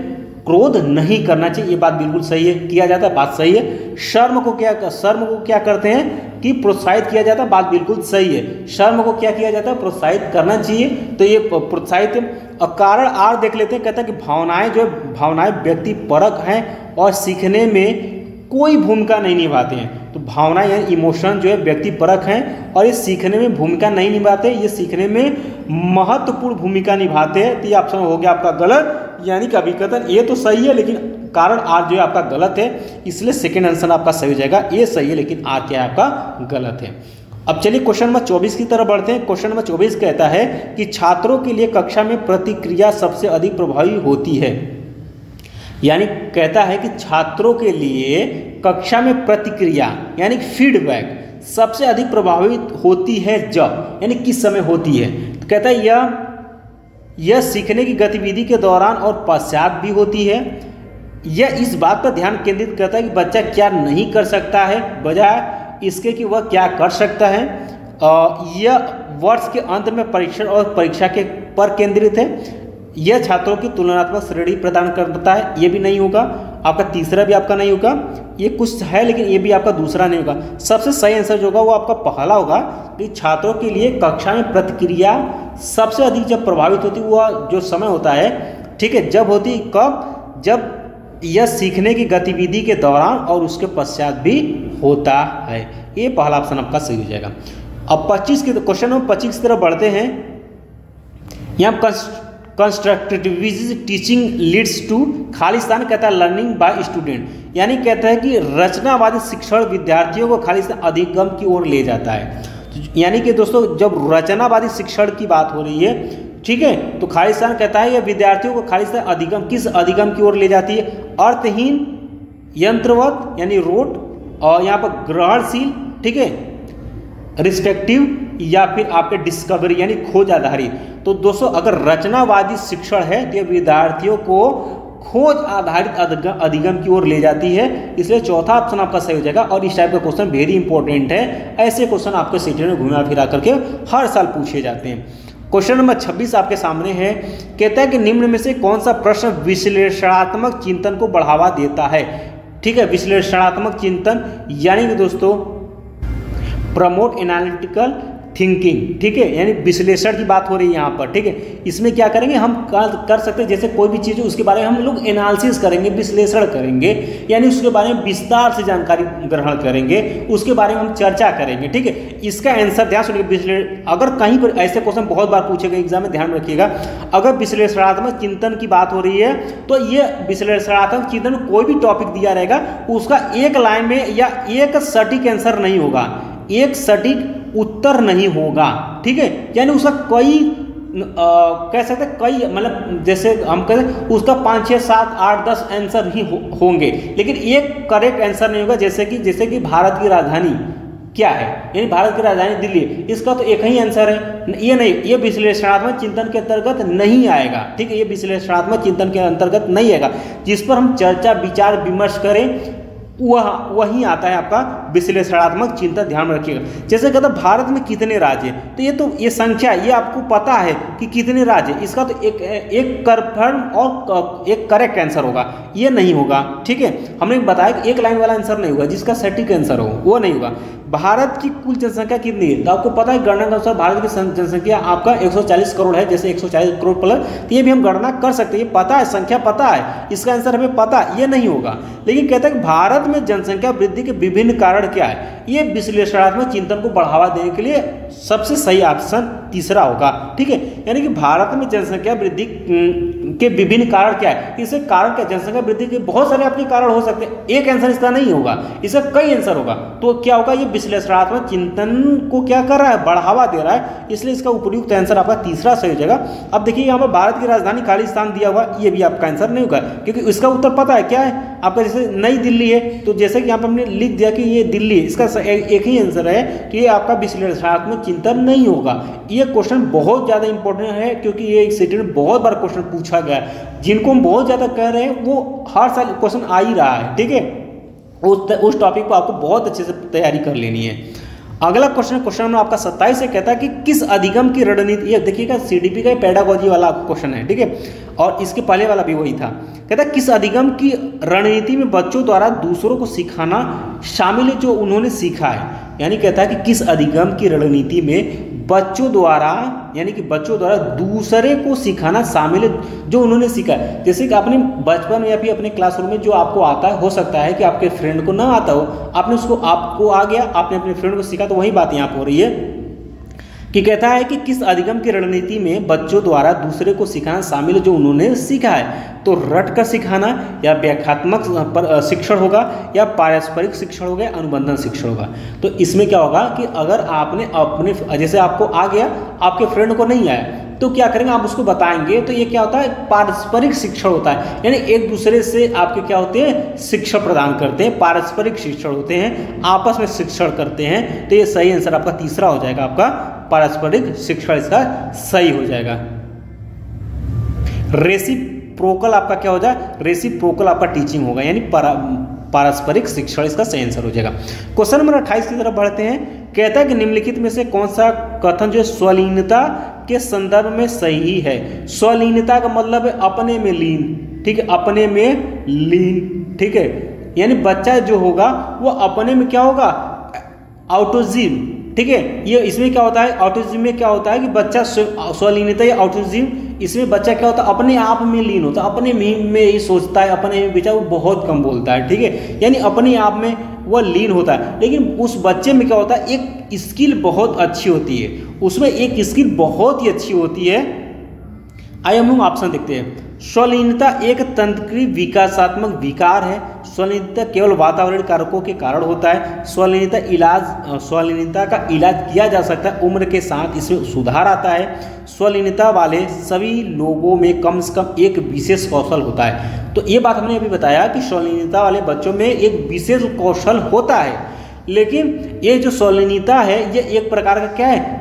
A: क्रोध नहीं करना चाहिए, ये बात बिल्कुल सही है, किया जाता है, बात सही है। शर्म को क्या करते हैं कि प्रोत्साहित किया जाता है, बात बिल्कुल सही है। शर्म को क्या किया जाता है, प्रोत्साहित करना चाहिए, तो ये प्रोत्साहित है। और कारण आर देख लेते हैं, कहता है कि भावनाएं व्यक्ति परक हैं और सीखने में कोई भूमिका नहीं निभाते हैं। तो भावना यानी इमोशन जो है व्यक्ति परक हैं और ये सीखने में भूमिका नहीं निभाते, ये सीखने में महत्वपूर्ण भूमिका निभाते हैं। तो ये ऑप्शन हो गया आपका गलत, यानी कि अभिकथन ये तो सही है लेकिन कारण आर जो है आपका गलत है, इसलिए सेकेंड आंसर आपका सही हो जाएगा। ये सही है लेकिन आर क्या है आपका गलत है। अब चलिए क्वेश्चन नंबर 24 की तरफ बढ़ते हैं। क्वेश्चन नंबर 24 कहता है कि छात्रों के लिए कक्षा में प्रतिक्रिया सबसे अधिक प्रभावी होती है। यानी कहता है कि छात्रों के लिए कक्षा में प्रतिक्रिया यानी फीडबैक सबसे अधिक प्रभावित होती है जब, यानी किस समय होती है। तो कहता है यह सीखने की गतिविधि के दौरान और पश्चात भी होती है। यह इस बात पर ध्यान केंद्रित करता है कि बच्चा क्या नहीं कर सकता है, बजाय इसके कि वह क्या कर सकता है। यह वर्ष के अंत में परीक्षण और परीक्षा के पर केंद्रित है। यह छात्रों की तुलनात्मक श्रेणी प्रदान करता है, ये भी नहीं होगा। आपका तीसरा भी आपका नहीं होगा, ये कुछ है लेकिन ये भी आपका दूसरा नहीं होगा। सबसे सही आंसर जो होगा वो आपका पहला होगा कि छात्रों के लिए कक्षा में प्रतिक्रिया सबसे अधिक जब प्रभावित होती है वह जो समय होता है, ठीक है, जब होती कब, जब यह सीखने की गतिविधि के दौरान और उसके पश्चात भी होता है। ये पहला ऑप्शन आपका सही हो जाएगा। अब 25 के क्वेश्चन नंबर 25 की तरफ बढ़ते हैं। यहाँ constructivism teaching leads to Khalistan कहता है लर्निंग बाय स्टूडेंट, यानी कहता है कि रचनावादी शिक्षण विद्यार्थियों को खालिस्तान अधिगम की ओर ले जाता है। यानी कि दोस्तों जब रचनावादी शिक्षण की बात हो रही है, ठीक है, तो खालिस्तान कहता है यह विद्यार्थियों को खालिस्तान अधिगम किस अधिगम की ओर ले जाती है, अर्थहीन, यंत्रवत यानी रोट, और यहाँ पर ग्रहणशील, ठीक है, रिस्पेक्टिव, या फिर आपके डिस्कवरी यानी खोज आधारित। तो दोस्तों अगर रचनावादी शिक्षण है तो विद्यार्थियों को खोज आधारित अधिगम की ओर ले जाती है, इसलिए चौथा ऑप्शन आपका सही हो जाएगा। और इस टाइप का क्वेश्चन वेरी इंपॉर्टेंट है, ऐसे क्वेश्चन आपके सीटी में घुमा फिरा करके हर साल पूछे जाते हैं। क्वेश्चन नंबर 26 आपके सामने है, कहता है कि निम्न में से कौन सा प्रश्न विश्लेषणात्मक चिंतन को बढ़ावा देता है। ठीक है, विश्लेषणात्मक चिंतन यानी कि दोस्तों प्रमोट एनालिटिकल थिंकिंग, ठीक है, यानी विश्लेषण की बात हो रही है यहाँ पर, ठीक है। इसमें क्या करेंगे हम कर सकते हैं, जैसे कोई भी चीज़ उसके बारे में हम लोग एनालिसिस करेंगे, विश्लेषण करेंगे, यानी उसके बारे में विस्तार से जानकारी ग्रहण करेंगे, उसके बारे में हम चर्चा करेंगे, ठीक है। इसका आंसर ध्यान सुनिए, अगर कहीं पर ऐसे क्वेश्चन बहुत बार पूछे गए एग्जाम में, ध्यान रखिएगा, अगर विश्लेषणात्मक चिंतन की बात हो रही है तो ये विश्लेषणात्मक चिंतन कोई भी टॉपिक दिया रहेगा उसका एक लाइन में या एक सटीक आंसर नहीं होगा, एक सटीक उत्तर नहीं होगा, ठीक है, यानी उसका कई कह सकते कई, मतलब जैसे हम कहते उसका 5, 6, 7, 8, 10 आंसर ही होंगे, लेकिन एक करेक्ट आंसर नहीं होगा। जैसे कि भारत की राजधानी क्या है, यानी भारत की राजधानी दिल्ली, इसका तो एक ही आंसर है, ये नहीं, ये विश्लेषणात्मक चिंतन के अंतर्गत नहीं आएगा, ठीक है, ये विश्लेषणात्मक चिंतन के अंतर्गत नहीं आएगा। जिस पर हम चर्चा विचार विमर्श करें वही आता है आपका विश्लेषणात्मक चिंतन, ध्यान रखिएगा। जैसे कहता भारत में कितने राज्य, तो ये संख्या ये आपको पता है कि कितने राज्य, इसका तो एक कन्फर्म और एक करेक्ट आंसर होगा, ये नहीं होगा, ठीक है। हमने बताया कि एक लाइन वाला आंसर नहीं होगा, जिसका सटीक आंसर हो वो नहीं होगा। भारत की कुल जनसंख्या कितनी है, तो आपको पता है गणना के अनुसार भारत की जनसंख्या आपका 140 करोड़ है, जैसे 140 करोड़ प्लस, तो ये भी हम गणना कर सकते हैं, ये पता है, संख्या पता है, इसका आंसर हमें पता है, ये नहीं होगा। लेकिन कहता है कि भारत में जनसंख्या वृद्धि के विभिन्न कारण क्या है, ये विश्लेषणात्मक चिंतन को बढ़ावा देने के लिए सबसे सही ऑप्शन तीसरा होगा, ठीक है। यानी कि भारत में जनसंख्या वृद्धि के विभिन्न कारण क्या है। इससे कारण क्या, जनसंख्या वृद्धि के बहुत सारे आपके कारण हो सकते हैं, एक आंसर इसका नहीं होगा, इसका कई आंसर होगा। तो क्या होगा, ये विश्लेषणात्मक चिंतन को क्या कर रहा है, बढ़ावा दे रहा है, इसलिए इसका उपयुक्त आंसर आपका तीसरा सही हो जाएगा। अब देखिए यहाँ पर भारत की राजधानी खाली स्थान दिया हुआ, ये भी आपका आंसर नहीं होगा, क्योंकि इसका उत्तर पता है क्या है आपका, जैसे नई दिल्ली है, तो जैसे कि यहाँ पर हमने लिख दिया कि ये दिल्ली है, इसका एक ही आंसर है, तो ये आपका विश्लेषणात्मक चिंतन नहीं होगा। ये क्वेश्चन बहुत ज़्यादा इंपॉर्टेंट है, क्योंकि ये एक सेट में बहुत बार क्वेश्चन पूछा गया है, जिनको हम बहुत ज़्यादा कह रहे हैं वो हर साल क्वेश्चन आ ही रहा है, ठीक है। उस टॉपिक को आपको बहुत अच्छे से तैयारी कर लेनी है। अगला क्वेश्चन नंबर आपका 27 से कहता है कि किस अधिगम की रणनीति, ये देखिएगा सीडीपी का पेडागोजी वाला क्वेश्चन है, ठीक है, और इसके पहले वाला भी वही था। कहता है किस अधिगम की रणनीति में बच्चों द्वारा दूसरों को सिखाना शामिल है, जो उन्होंने सीखा है। यानी कहता है कि किस अधिगम की रणनीति में बच्चों द्वारा, यानी कि बच्चों द्वारा दूसरे को सिखाना शामिल है, जो उन्होंने सीखा है। जैसे कि आपने बचपन में या फिर अपने क्लासरूम में जो आपको आता है, हो सकता है कि आपके फ्रेंड को ना आता हो, आपको आ गया, आपने अपने फ्रेंड को सीखा, तो वही बात यहाँ पर हो रही है कि कहता है कि किस अधिगम की रणनीति में बच्चों द्वारा दूसरे को सिखाना शामिल है, जो उन्होंने सीखा है। तो रट कर सिखाना, या व्याख्यात्मक शिक्षण होगा, या पारस्परिक शिक्षण होगा, या अनुबंधन शिक्षण होगा। तो इसमें क्या होगा कि अगर आपने अपने, जैसे आपको आ गया, आपके फ्रेंड को नहीं आया, तो क्या करेंगे, आप उसको बताएंगे, तो ये क्या होता है, पारस्परिक शिक्षण होता है, यानी एक दूसरे से आपके क्या होते हैं, शिक्षण प्रदान करते हैं, पारस्परिक शिक्षण होते हैं, आपस में शिक्षण करते हैं। तो ये सही आंसर आपका तीसरा हो जाएगा, आपका पारस्परिक शिक्षण इसका सही हो जाएगा। रेसिप्रोकल आपका क्या हो जाए, रेसिप्रोकल आपका टीचिंग होगा, यानी पारस्परिक शिक्षण इसका सही आंसर हो जाएगा। क्वेश्चन नंबर 28 की तरफ बढ़ते हैं। कहता है कि निम्नलिखित में से कौन सा कथन जो स्वलीनता के संदर्भ में सही है। स्वलीनता का मतलब है अपने में लीन, ठीक है, अपने में लीन, ठीक है, यानी बच्चा जो होगा वो अपने में क्या होगा, ऑटिज्म, ठीक है। ये इसमें क्या होता है, ऑटिज्म में क्या होता है कि बच्चा स्वलीनता या ऑटिज्म, इसमें बच्चा क्या होता है, अपने आप में लीन होता है, अपने में ही सोचता है, अपने में बेचा वो बहुत कम बोलता है, ठीक है, यानी अपने आप में वह लीन होता है। लेकिन उस बच्चे में क्या होता है, एक स्किल बहुत अच्छी होती है, उसमें एक स्किल बहुत ही अच्छी होती है। आइए हम ऑप्शन देखते हैं। स्वलीनता एक तंत्रिक विकासात्मक विकार है। स्वलीनता केवल वातावरण कारकों के कारण होता है। स्वलीनता का इलाज किया जा सकता है, उम्र के साथ इसमें सुधार आता है। स्वलीनता वाले सभी लोगों में कम से कम एक विशेष कौशल होता है। तो ये बात हमने अभी बताया कि स्वलीनता वाले बच्चों में एक विशेष कौशल होता है, लेकिन ये जो स्वलीनता है ये एक प्रकार का क्या है,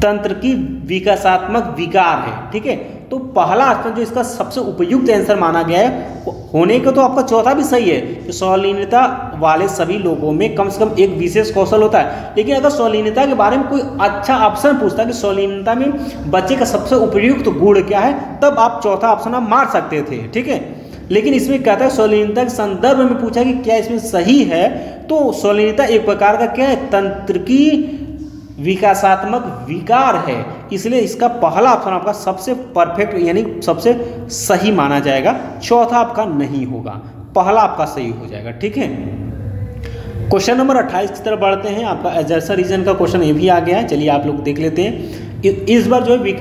A: तंत्र की विकासात्मक विकार है, ठीक है। तो पहला ऑप्शन जो इसका सबसे उपयुक्त आंसर माना गया है होने को, तो आपका चौथा भी सही है कि स्वलीनता वाले सभी लोगों में कम से कम एक विशेष कौशल होता है। लेकिन अगर स्वलीनता के बारे में कोई अच्छा ऑप्शन पूछता है कि स्वलीनता में बच्चे का सबसे उपयुक्त गुण क्या है, तब आप चौथा ऑप्शन आप मार सकते थे, ठीक है। लेकिन इसमें कहता है स्वलीनता के संदर्भ में पूछा कि क्या इसमें सही है, तो स्वलीनता एक प्रकार का क्या है, तंत्र की विकासात्मक विकार है, इसलिए इसका पहला ऑप्शन आपका सबसे परफेक्ट यानी सबसे सही माना जाएगा। चौथा आपका नहीं होगा, पहला आपका सही हो जाएगा, ठीक है। क्वेश्चन नंबर 28 की तरफ बढ़ते हैं। आपका एजर्सन रीजन का क्वेश्चन ये भी आ गया है, चलिए आप लोग देख लेते हैं। इस बार जो है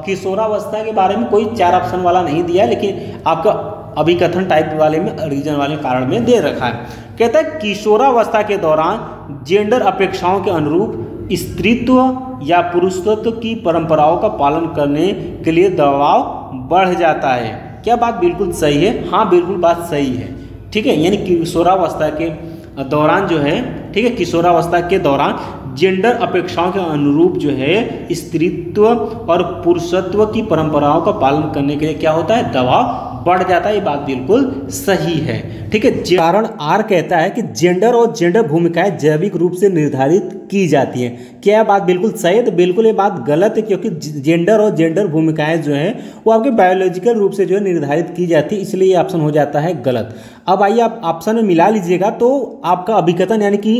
A: किशोरावस्था के बारे में कोई 4 ऑप्शन वाला नहीं दिया है, लेकिन आपका अभिकथन टाइप वाले में, रीजन वाले कारण में दे रखा है। कहता है किशोरावस्था के दौरान जेंडर अपेक्षाओं के अनुरूप स्त्रीत्व या पुरुषत्व की परंपराओं का पालन करने के लिए दबाव बढ़ जाता है। क्या बात बिल्कुल सही है? हाँ, बिल्कुल बात सही है, ठीक है। यानी किशोरावस्था के दौरान जो है, ठीक है, किशोरावस्था के दौरान जेंडर अपेक्षाओं के अनुरूप जो है स्त्रीत्व और पुरुषत्व की परंपराओं का पालन करने के लिए क्या होता है, दबाव बढ़ जाता है। ये बात बिल्कुल सही है, ठीक है। कारण आर कहता है कि जेंडर और जेंडर भूमिकाएं जैविक रूप से निर्धारित की जाती हैं। क्या बात बिल्कुल सही है? तो बिल्कुल ये बात गलत है, क्योंकि जेंडर और जेंडर भूमिकाएं जो है वो आपके बायोलॉजिकल रूप से जो है निर्धारित की जाती है, इसलिए ये ऑप्शन हो जाता है गलत। अब आइए आप ऑप्शन में मिला लीजिएगा, तो आपका अभिकथन यानी कि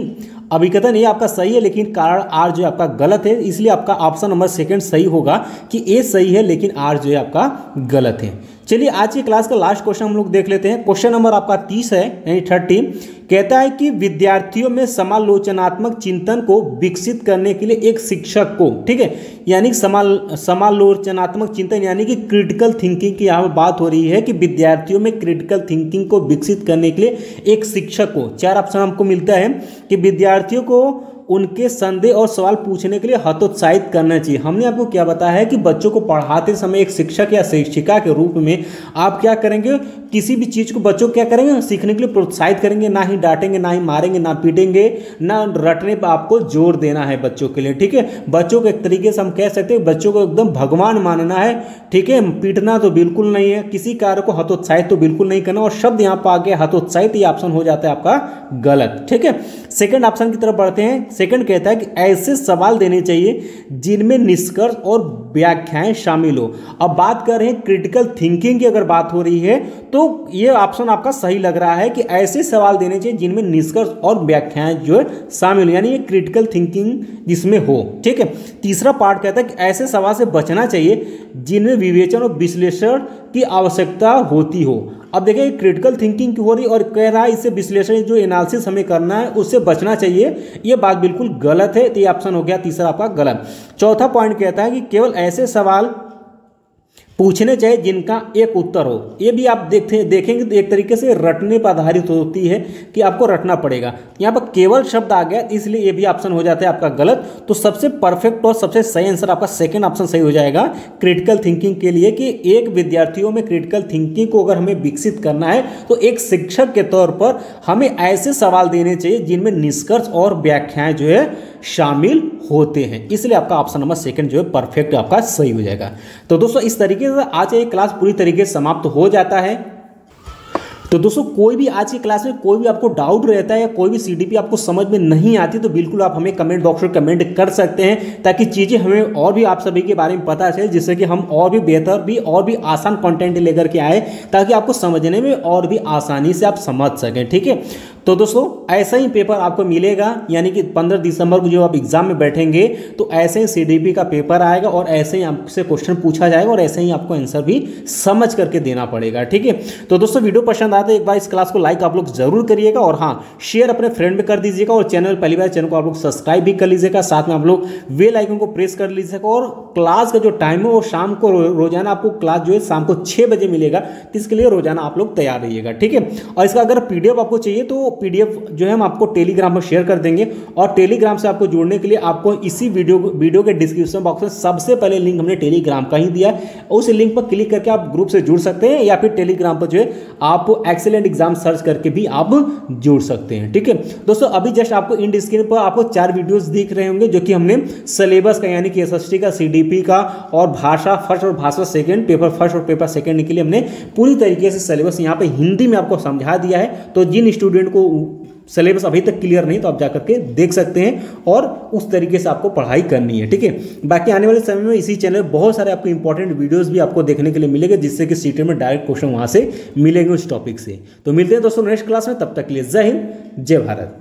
A: अभिकथन ये आपका सही है, लेकिन कारण आर जो है आपका गलत है, इसलिए आपका ऑप्शन नंबर 2 सही होगा कि ए सही है लेकिन आर जो है आपका गलत है। चलिए आज की क्लास का लास्ट क्वेश्चन हम लोग देख लेते हैं। क्वेश्चन नंबर आपका 30 है यानी 30, कहता है कि विद्यार्थियों में समालोचनात्मक चिंतन को विकसित करने के लिए एक शिक्षक को, ठीक है, यानी समालोचनात्मक चिंतन यानी कि क्रिटिकल थिंकिंग की यहाँ बात हो रही है कि विद्यार्थियों में क्रिटिकल थिंकिंग को विकसित करने के लिए एक शिक्षक को, 4 ऑप्शन हमको मिलता है कि विद्यार्थियों को उनके संदेह और सवाल पूछने के लिए हतोत्साहित करना चाहिए। हमने आपको क्या बताया है कि बच्चों को पढ़ाते समय एक शिक्षक या शिक्षिका के रूप में आप क्या करेंगे, किसी भी चीज़ को बच्चों को क्या करेंगे, सीखने के लिए प्रोत्साहित करेंगे, ना ही डांटेंगे, ना ही मारेंगे, ना पीटेंगे, ना रटने पर आपको जोर देना है बच्चों के लिए, ठीक है। बच्चों को एक तरीके से हम कह सकते हैं बच्चों को एकदम भगवान मानना है, ठीक है। पीटना तो बिल्कुल नहीं है, किसी कार्य को हतोत्साहित तो बिल्कुल नहीं करना, और शब्द यहाँ पर आ गया हतोत्साहित, ये ऑप्शन हो जाता है आपका गलत, ठीक है। सेकंड ऑप्शन की तरफ बढ़ते हैं। सेकंड कहता है कि ऐसे सवाल देने चाहिए जिनमें निष्कर्ष और व्याख्याएं शामिल हो। अब बात कर रहे हैं क्रिटिकल थिंकिंग की, अगर बात हो रही है तो ये ऑप्शन आपका सही लग रहा है कि ऐसे सवाल देने चाहिए जिनमें निष्कर्ष और व्याख्याएं जो है शामिल हो, यानी ये क्रिटिकल थिंकिंग जिसमें हो, ठीक है। तीसरा पार्ट कहता है कि ऐसे सवाल से बचना चाहिए जिनमें विवेचन और विश्लेषण की आवश्यकता होती हो। अब देखिए क्रिटिकल थिंकिंग की हो रही और कह रहा है इससे विश्लेषण जो एनालिसिस हमें करना है उससे बचना चाहिए, ये बात बिल्कुल गलत है, तो ये ऑप्शन हो गया तीसरा आपका गलत। चौथा पॉइंट कहता है कि केवल ऐसे सवाल पूछने चाहिए जिनका एक उत्तर हो। ये भी आप देखेंगे तो एक तरीके से रटने पर आधारित होती है कि आपको रटना पड़ेगा। यहाँ पर केवल शब्द आ गया इसलिए ये भी ऑप्शन हो जाता है आपका गलत। तो सबसे परफेक्ट और सबसे सही आंसर आपका सेकंड ऑप्शन सही हो जाएगा क्रिटिकल थिंकिंग के लिए, कि एक विद्यार्थियों में क्रिटिकल थिंकिंग को अगर हमें विकसित करना है तो एक शिक्षक के तौर पर हमें ऐसे सवाल देने चाहिए जिनमें निष्कर्ष और व्याख्याएं जो है शामिल होते हैं, इसलिए आपका ऑप्शन नंबर सेकंड जो है परफेक्ट आपका सही हो जाएगा। तो दोस्तों इस तरीके से आज ये क्लास पूरी तरीके से समाप्त हो जाता है। तो दोस्तों कोई भी आज की क्लास में कोई भी आपको डाउट रहता है या कोई भी सीडीपी आपको समझ में नहीं आती तो बिल्कुल आप हमें कमेंट बॉक्स में कमेंट कर सकते हैं, ताकि चीज़ें हमें और भी आप सभी के बारे में पता चले, जिससे कि हम और भी बेहतर भी और भी आसान कंटेंट लेकर के आए, ताकि आपको समझने में और भी आसानी से आप समझ सकें, ठीक है। तो दोस्तों ऐसा ही पेपर आपको मिलेगा, यानी कि 15 दिसंबर को जो आप एग्जाम में बैठेंगे तो ऐसे ही सीडीपी का पेपर आएगा और ऐसे ही आपसे क्वेश्चन पूछा जाएगा और ऐसे ही आपको आंसर भी समझ करके देना पड़ेगा, ठीक है। तो दोस्तों वीडियो पसंद आता है एक बार इस क्लास को लाइक आप लोग जरूर करिएगा, और हाँ शेयर अपने फ्रेंड में कर दीजिएगा, और चैनल पहली बार चैनल को आप लोग सब्सक्राइब भी कर लीजिएगा, साथ में आप लोग बेल आइकन को प्रेस कर लीजिएगा। और क्लास का जो टाइम है वो शाम को रोजाना आपको क्लास जो है शाम को 6 बजे मिलेगा, तो इसके लिए रोजाना आप लोग तैयार रहिएगा, ठीक है। और इसका अगर पीडीएफ आपको चाहिए तो पीडीएफ जो है हम आपको टेलीग्राम पर शेयर कर देंगे, और टेलीग्राम से आपको जुड़ने के लिए आपको इसी वीडियो के डिस्क्रिप्शन बॉक्स में सबसे पहले लिंक हमने टेलीग्राम का ही दिया है, उस लिंक पर क्लिक करके आप ग्रुप से जुड़ सकते हैं, या फिर टेलीग्राम पर जो है आप एक्सीलेंट एग्जाम सर्च करके भी आप जुड़ सकते हैं, ठीक है। दोस्तों अभी जस्ट आपको इन स्क्रीन पर आपको 4 वीडियोस दिख रहे होंगे जो कि हमने सिलेबस का यानी कि एसएसटी का, सीडीपी का और भाषा फर्स्ट और भाषा सेकंड, पेपर फर्स्ट और पेपर सेकंड के लिए हमने पूरी तरीके से सिलेबस यहाँ पे हिंदी में आपको समझा दिया है। तो जिन स्टूडेंट को सिलेबस अभी तक क्लियर नहीं तो आप जाकर के देख सकते हैं और उस तरीके से आपको पढ़ाई करनी है, ठीक है। बाकी आने वाले समय में इसी चैनल में बहुत सारे आपको इंपॉर्टेंट वीडियोस भी आपको देखने के लिए मिलेंगे, जिससे कि सीटेट में डायरेक्ट क्वेश्चन वहां से मिलेंगे उस टॉपिक से। तो मिलते हैं दोस्तों नेक्स्ट क्लास में, तब तक के लिए जय हिंद जय भारत।